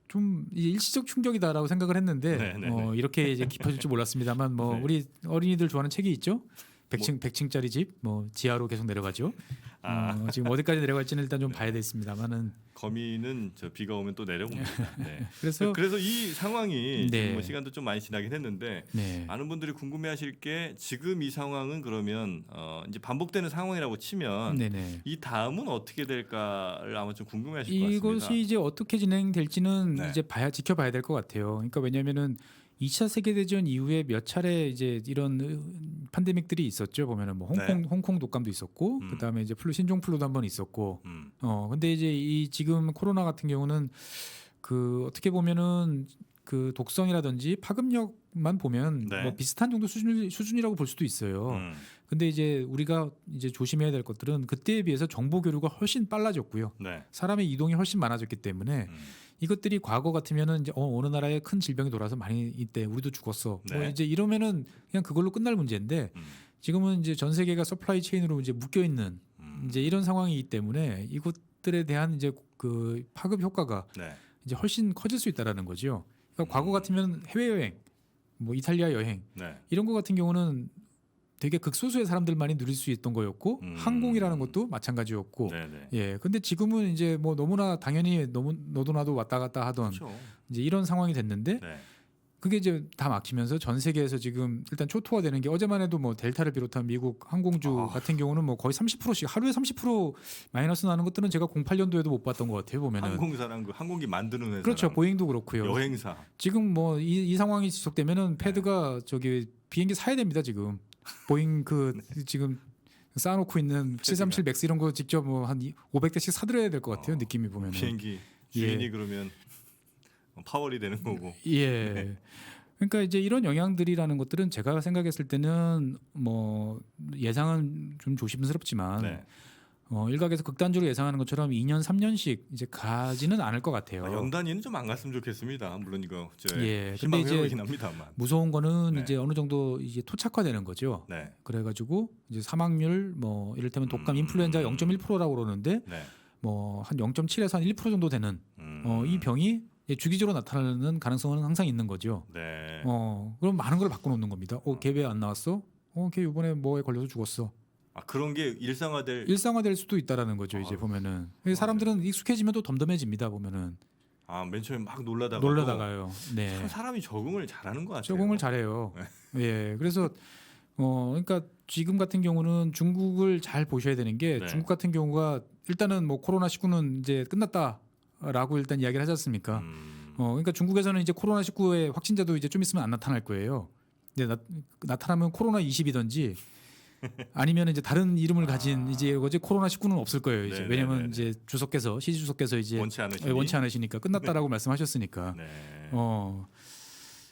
좀 이제 일시적 충격이다라고 생각을 했는데 네, 네, 이렇게 이제 깊어질 줄 몰랐습니다만 뭐 네. 우리 어린이들 좋아하는 책이 있죠. 100층짜리 집, 뭐 지하로 계속 내려가죠. 지금 어디까지 내려갈지는 일단 좀 봐야 되겠습니다만은 거미는 저 비가 오면 또 내려옵니다. 네. 그래서 이 상황이 네. 지금 뭐 시간도 좀 많이 지나긴 했는데 네. 많은 분들이 궁금해하실 게 지금 이 상황은 그러면 이제 반복되는 상황이라고 치면 네네. 이 다음은 어떻게 될까를 아마 좀 궁금해하실 것 같습니다. 이것이 이제 어떻게 진행될지는 네. 이제 지켜봐야 될 것 같아요. 그러니까 왜냐하면은 2차 세계대전 이후에 몇 차례 이제 이런 팬데믹들이 있었죠. 보면은 뭐 홍콩 독감도 있었고, 그다음에 이제 신종 플루도 한번 있었고, 근데 이제 이 지금 코로나 같은 경우는 그 어떻게 보면은 그 독성이라든지 파급력만 보면 네. 뭐 비슷한 정도 수준이라고 볼 수도 있어요. 근데 이제 우리가 이제 조심해야 될 것들은 그때에 비해서 정보 교류가 훨씬 빨라졌고요. 네. 사람의 이동이 훨씬 많아졌기 때문에 이것들이 과거 같으면은 이제 어느 나라에 큰 질병이 돌아서 많이 이때 우리도 죽었어. 네. 뭐 이제 이러면은 그냥 그걸로 끝날 문제인데 지금은 이제 전 세계가 서플라이 체인으로 이제 묶여 있는 이제 이런 상황이기 때문에 이것들에 대한 이제 그 파급 효과가 네. 이제 훨씬 커질 수 있다라는 거죠. 그러니까 과거 같으면 해외 여행 뭐 이탈리아 여행 네. 이런 거 같은 경우는 되게 극소수의 사람들만이 누릴 수 있던 거였고 항공이라는 것도 마찬가지였고 네네. 예 근데 지금은 이제 뭐 너무나 당연히 너무 너도 나도 왔다 갔다 하던 그렇죠. 이제 이런 상황이 됐는데 네. 그게 이제 다 막히면서 전 세계에서 지금 일단 초토화되는 게 어제만 해도 뭐 델타를 비롯한 미국 항공주 같은 경우는 뭐 거의 30%씩 하루에 30% 마이너스 나는 것들은 제가 08년도에도 못 봤던 것 같아요 보면은. 항공사랑 그 항공기 만드는 회사. 그렇죠. 보잉도 그렇고요. 여행사. 지금 뭐 이 상황이 지속되면은 패드가 저기 비행기 사야 됩니다 지금. 보잉 그 지금 쌓아놓고 있는 737 맥스 이런 거 직접 뭐 한 500대씩 사들여야 될 것 같아요 느낌이 보면은. 비행기 주인이 그러면 파월이 되는 거고. 예. 그러니까 이제 이런 영향들이라는 것들은 제가 생각했을 때는 뭐 예상은 좀 조심스럽지만 네. 일각에서 극단적으로 예상하는 것처럼 2년 3년씩 이제 가지는 않을 것 같아요. 연단위는 좀 안 갔으면 좋겠습니다. 물론 이거 예. 근데 희망회로이긴 합니다만. 무서운 거는 네. 이제 어느 정도 이제 토착화되는 거죠. 네. 그래가지고 이제 사망률 뭐 이를테면 독감 인플루엔자 0.1%라고 그러는데 네. 뭐 한 0.7에서 한 1% 정도 되는 이 병이 주기적으로 나타나는 가능성은 항상 있는 거죠. 네. 그럼 많은 걸 바꿔놓는 겁니다. 걔 왜 안 나왔어? 걔 이번에 뭐에 걸려서 죽었어. 아 그런 게 일상화될. 일상화될 수도 있다라는 거죠. 이제 보면은 사람들은 익숙해지면 또 덤덤해집니다. 보면은 맨 처음에 막 놀라다가 놀라다가요. 네. 참 사람이 적응을 잘하는 것 같아요. 적응을 잘해요. 예. 그래서 그러니까 지금 같은 경우는 중국을 잘 보셔야 되는 게 네. 중국 같은 경우가 일단은 뭐 코로나 19는 이제 끝났다라고 일단 이야기를 하지 않습니까? 그러니까 중국에서는 이제 코로나 19의 확진자도 이제 좀 있으면 안 나타날 거예요. 근데 나타나면 코로나 20이든지 아니면 이제 다른 이름을 가진 이제 어제 코로나 19는 없을 거예요. 이제 네네네네. 왜냐하면 이제 주석께서 시지 주석께서 이제 원치 않으시니까 끝났다라고 말씀하셨으니까. 네.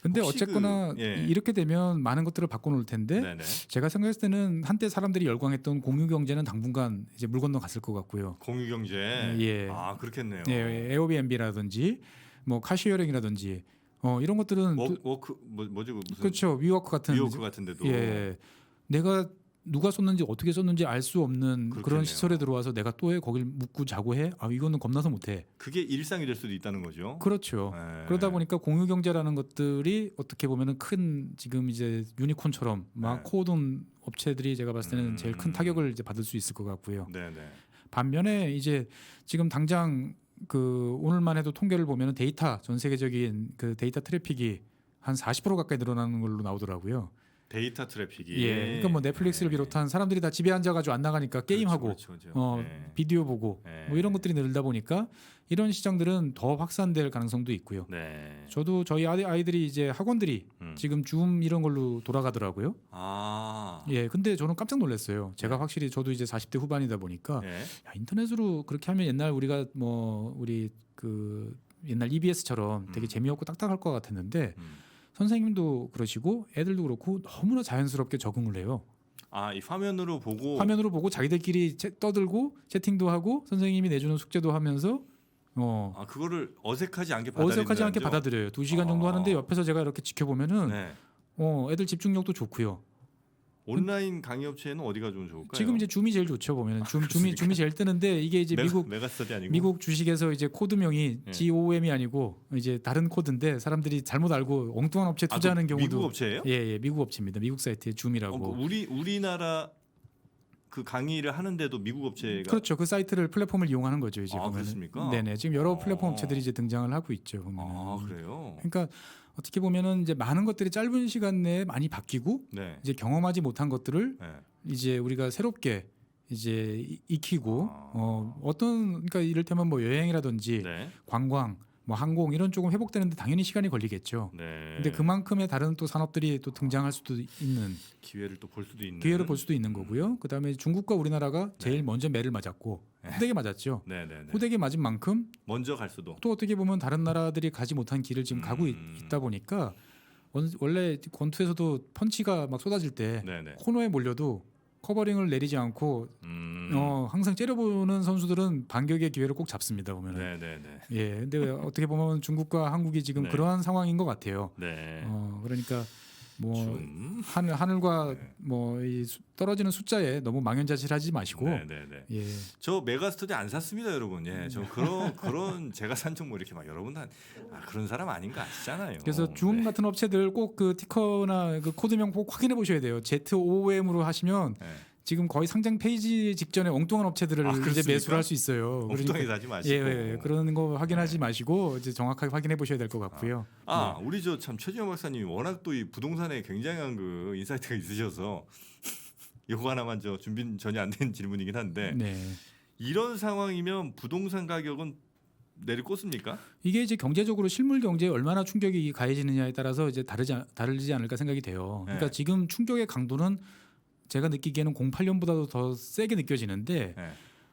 근데 혹시 어쨌거나 이렇게 되면 많은 것들을 바꿔놓을 텐데 네네. 제가 생각했을 때는 한때 사람들이 열광했던 공유 경제는 당분간 이제 물 건너 갔을 것 같고요. 공유 경제. 예. 그렇겠네요. 예, 에어비앤비라든지 뭐 카시어링이라든지 이런 것들은 워크 뭐지 무슨 그렇죠 위워크 같은 위워크 같은데도. 예, 내가 누가 썼는지 어떻게 썼는지 알 수 없는 그렇겠네요. 그런 시설에 들어와서 내가 또 해 거길 묵고 자고 해? 이거는 겁나서 못해. 그게 일상이 될 수도 있다는 거죠. 그렇죠. 네. 그러다 보니까 공유 경제라는 것들이 어떻게 보면은 큰 지금 이제 유니콘처럼 막 코어돈 업체들이 제가 봤을 때는 제일 큰 타격을 이제 받을 수 있을 것 같고요. 네네. 반면에 이제 지금 당장 그 오늘만 해도 통계를 보면은 데이터 전 세계적인 그 데이터 트래픽이 한 40% 가까이 늘어나는 걸로 나오더라고요. 데이터 트래픽이. 예, 그러니까 뭐 넷플릭스를 비롯한 사람들이 다 집에 앉아가지고 안 나가니까 게임하고 그렇죠. 비디오 보고 뭐 이런 것들이 늘다 보니까 이런 시장들은 더 확산될 가능성도 있고요. 네. 저도 저희 아이들이 이제 학원들이 지금 줌 이런 걸로 돌아가더라고요. 예, 근데 저는 깜짝 놀랐어요. 제가 확실히 저도 이제 40대 후반이다 보니까 야, 인터넷으로 그렇게 하면 옛날 우리가 뭐 우리 그 옛날 EBS처럼 되게 재미없고 딱딱할 것 같았는데. 선생님도 그러시고 애들도 그렇고 너무나 자연스럽게 적응을 해요. 이 화면으로 보고 자기들끼리 떠들고 채팅도 하고 선생님이 내주는 숙제도 하면서 그거를 어색하지 않게 받아들여요. 2시간 정도 하는데 옆에서 제가 이렇게 지켜보면은 네. 애들 집중력도 좋고요. 온라인 강의 업체는 어디가 좀 좋을까요? 지금 이제 줌이 제일 좋죠 보면은 줌이 제일 뜨는데 이게 이제 메가스터디 아니고 미국 주식에서 이제 코드명이 GOM이 아니고 이제 다른 코드인데 사람들이 잘못 알고 엉뚱한 업체 투자하는 경우도 미국 업체예요? 예, 미국 업체입니다. 미국 사이트에 줌이라고. 우리나라 그 강의를 하는데도 미국 업체가 그렇죠. 그 사이트를 플랫폼을 이용하는 거죠 이제 보면. 그렇습니까? 네네. 지금 여러 플랫폼 업체들이 이제 등장을 하고 있죠. 보면은. 그래요. 그러니까 어떻게 보면은 이제 많은 것들이 짧은 시간 내에 많이 바뀌고 네. 이제 경험하지 못한 것들을 네. 이제 우리가 새롭게 이제 익히고 그러니까 이를테면 뭐 여행이라든지 네. 관광, 뭐 항공 이런 쪽은 회복되는데 당연히 시간이 걸리겠죠. 네. 근데 그만큼의 다른 또 산업들이 또 등장할 수도 있는 기회를 또 볼 수도 있는 거고요. 그다음에 중국과 우리나라가 제일 먼저 매를 맞았고 호되게 맞았죠. 네네네. 호되게 맞은 만큼 먼저 갈 수도. 또 어떻게 보면 다른 나라들이 가지 못한 길을 지금 가고 있다 보니까 원래 권투에서도 펀치가 막 쏟아질 때 네네. 코너에 몰려도 커버링을 내리지 않고 항상 째려보는 선수들은 반격의 기회를 꼭 잡습니다 보면은. 네네네. 예, 근데 어떻게 보면 중국과 한국이 지금 네. 그러한 상황인 것 같아요. 네. 그러니까 뭐 좀. 하늘과 뭐 이 떨어지는 숫자에 너무 망연자실하지 마시고 네네네. 예. 저 메가스터디 안 샀습니다, 여러분. 예, 저 그런 제가 산 종 뭐 이렇게 막 여러분 그런 사람 아닌 거 아시잖아요. 그래서 줌 네. 같은 업체들 꼭 그 티커나 그 코드명 꼭 확인해 보셔야 돼요. ZOM으로 하시면 네. 지금 거의 상장 페이지 직전에 엉뚱한 업체들을 아, 이제 그렇습니까? 매수를 할 수 있어요. 엉뚱하게 사지 마시고. 예, 예, 그런 거 확인하지 마시고 이제 정확하게 확인해 보셔야 될 것 같고요. 우리 저 참 최진영 박사님이 워낙 또 이 부동산에 굉장한 그 인사이트가 있으셔서 요거 하나만 저 준비 전혀 안 된 질문이긴 한데 네. 이런 상황이면 부동산 가격은 내리꽂습니까? 이게 이제 경제적으로 실물 경제에 얼마나 충격이 가해지느냐에 따라서 이제 다르지 않을까 생각이 돼요. 그러니까 네. 지금 충격의 강도는 제가 느끼기에는 08년보다도 더 세게 느껴지는데 네.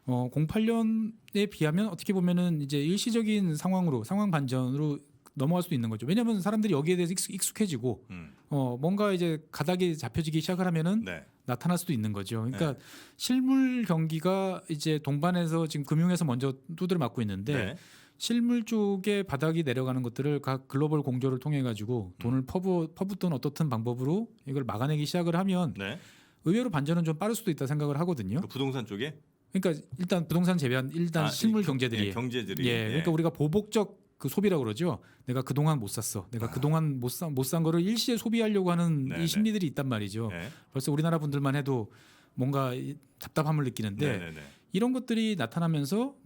08년에 비하면 어떻게 보면은 이제 일시적인 상황 반전으로 넘어갈 수도 있는 거죠. 왜냐하면 사람들이 여기에 대해서 익숙해지고 뭔가 이제 가닥이 잡혀지기 시작을 하면은 네. 나타날 수도 있는 거죠. 그러니까 실물 경기가 이제 동반해서 지금 금융에서 먼저 두드려 맞고 있는데 네. 실물 쪽에 바닥이 내려가는 것들을 각 글로벌 공조를 통해 가지고 돈을 퍼붓던 어떻든 방법으로 이걸 막아내기 시작을 하면 네. 의외로 반전은 좀 빠를 수도 있다 생각을 하거든요. 그 부동산 쪽에 그러니까 일단 부동산 제외한 일단 실물 경제들이 경제들이 예, 그러니까 우리가 보복적 그 소비라고 그러죠. 내가 그동안 못 샀어. 내가 그동안 못 산 거를 일시에 소비하려고 하는 네, 이 심리들이 있단 말이죠. 네. 벌써 우리나라 분들만 해도 뭔가 답답함을 느끼는데 네. 이런 것들이 나타나면서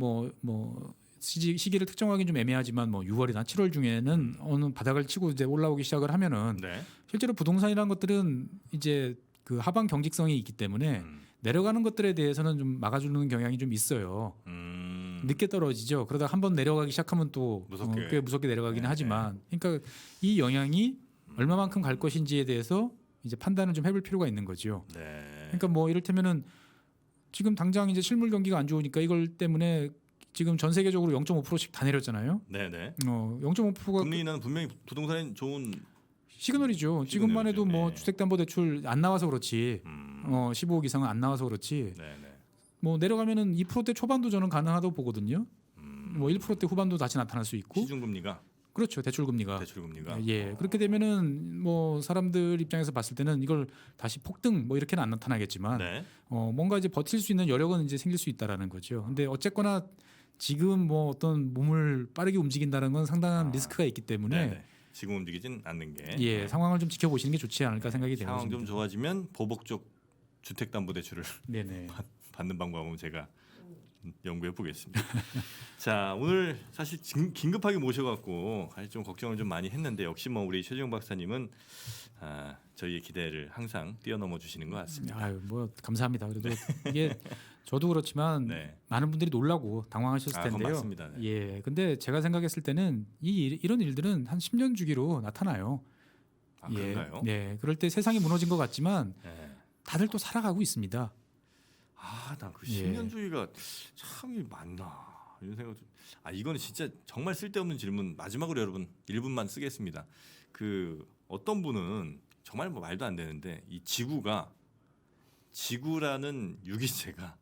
시기를 특정하기는 좀 애매하지만 뭐 6월이나 7월 중에는 어느 바닥을 치고 이제 올라오기 시작을 하면은 네. 실제로 부동산이라는 것들은 이제 그 하방 경직성이 있기 때문에 내려가는 것들에 대해서는 좀 막아주는 경향이 좀 있어요. 늦게 떨어지죠. 그러다 한번 내려가기 시작하면 또 무섭게. 꽤 무섭게 내려가기는 네, 하지만, 그러니까 이 영향이 얼마만큼 갈 것인지에 대해서 이제 판단을 좀 해볼 필요가 있는 거죠. 네. 그러니까 뭐 이를테면은 지금 당장 이제 실물 경기가 안 좋으니까 이걸 때문에 지금 전 세계적으로 0.5%씩 다 내렸잖아요. 네네. 0.5%가 금리 인하는 분명히 부동산에 좋은 시그널이죠. 지금만 해도 뭐 네. 주택담보대출 안 나와서 그렇지, 15억 이상은 안 나와서 그렇지. 네네. 뭐 내려가면은 2%대 초반도 저는 가능하다고 보거든요. 뭐 1%대 후반도 다시 나타날 수 있고. 시중금리가 그렇죠. 대출금리가. 대출금리가 예. 그렇게 되면은 뭐 사람들 입장에서 봤을 때는 이걸 다시 폭등 뭐 이렇게는 안 나타나겠지만 네. 뭔가 이제 버틸 수 있는 여력은 이제 생길 수 있다라는 거죠. 근데 어쨌거나 지금 뭐 어떤 몸을 빠르게 움직인다는 건 상당한 리스크가 있기 때문에 네네. 지금 움직이진 않는 게 예, 상황을 좀 지켜보시는 게 좋지 않을까 생각이 돼요. 상황 좀 좋아지면 보복적 주택담보대출을 네네. 받는 방법은 제가 연구해 보겠습니다. 자, 오늘 사실 긴급하게 모셔갖고 사실 좀 걱정을 좀 많이 했는데 역시 뭐 우리 최재형 박사님은 저희의 기대를 항상 뛰어넘어 주시는 것 같습니다. 아유, 뭐 감사합니다. 그래도 이게 저도 그렇지만 네. 많은 분들이 놀라고 당황하셨을 그건 텐데요. 맞습니다. 네. 예, 근데 제가 생각했을 때는 이런 일들은 한 10년 주기로 나타나요. 예, 그런가요? 네, 그럴 때 세상이 무너진 것 같지만 네. 다들 또 살아가고 있습니다. 나 그 예. 10년주의가 참 맞나 이런 생각 좀. 이거는 진짜 정말 쓸데없는 질문 마지막으로 여러분 1분만 쓰겠습니다. 그 어떤 분은 정말 뭐 말도 안 되는데 이 지구라는 유기체가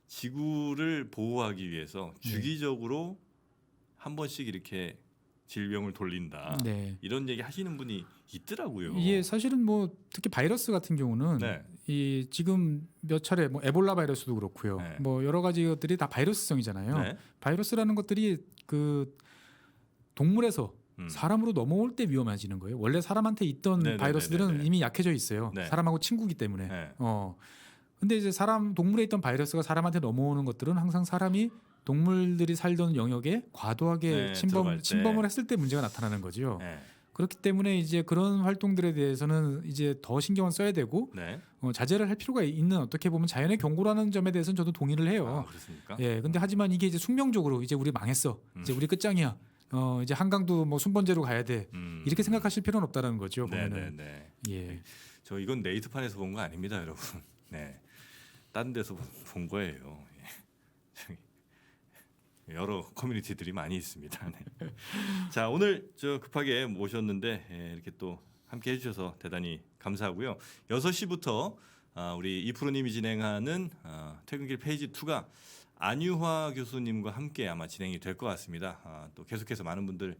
지구를 보호하기 위해서 주기적으로 한 번씩 이렇게 질병을 돌린다. 네. 이런 얘기 하시는 분이 있더라고요. 이게 사실은 뭐 특히 바이러스 같은 경우는 네. 이 지금 몇 차례 뭐 에볼라 바이러스도 그렇고요. 네. 뭐 여러 가지 것들이 다 바이러스성이잖아요. 네. 바이러스라는 것들이 그 동물에서 사람으로 넘어올 때 위험해지는 거예요. 원래 사람한테 있던 네네네네네. 바이러스들은 이미 약해져 있어요. 네. 사람하고 친구기 때문에. 네. 근데 이제 동물에 있던 바이러스가 사람한테 넘어오는 것들은 항상 사람이 동물들이 살던 영역에 과도하게 네, 들어갈 때. 침범을 했을 때 문제가 나타나는 거죠. 네. 그렇기 때문에 이제 그런 활동들에 대해서는 이제 더 신경을 써야 되고 네. 자제를 할 필요가 있는, 어떻게 보면 자연의 경고라는 점에 대해서는 저도 동의를 해요. 그렇습니까? 예, 근데 하지만 이게 이제 숙명적으로 이제 우리 망했어, 이제 우리 끝장이야, 이제 한강도 뭐 순번제로 가야 돼, 이렇게 생각하실 필요는 없다라는 거죠. 보면은. 네네네. 예, 저 이건 네이트판에서 본 거 아닙니다, 여러분. 네, 다른 데서 본 거예요. 예. 저기 여러 커뮤니티들이 많이 있습니다. 네. 자, 오늘 저 급하게 모셨는데 이렇게 또 함께 해주셔서 대단히 감사하고요. 6시부터 우리 이프로님이 진행하는 퇴근길 페이지 2가 안유화 교수님과 함께 아마 진행이 될 것 같습니다. 또 계속해서 많은 분들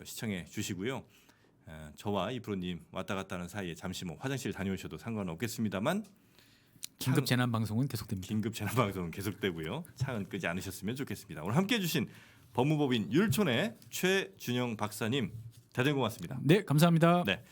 시청해 주시고요. 저와 이 프로님 왔다 갔다 하는 사이에 잠시 뭐 화장실 다녀오셔도 상관없겠습니다만 긴급 재난 방송은 계속됩니다. 긴급 재난 방송은 계속되고요. 창은 끄지 않으셨으면 좋겠습니다. 오늘 함께해 주신 법무법인 율촌의 최준영 박사님 대단히 고맙습니다. 네, 감사합니다. 네.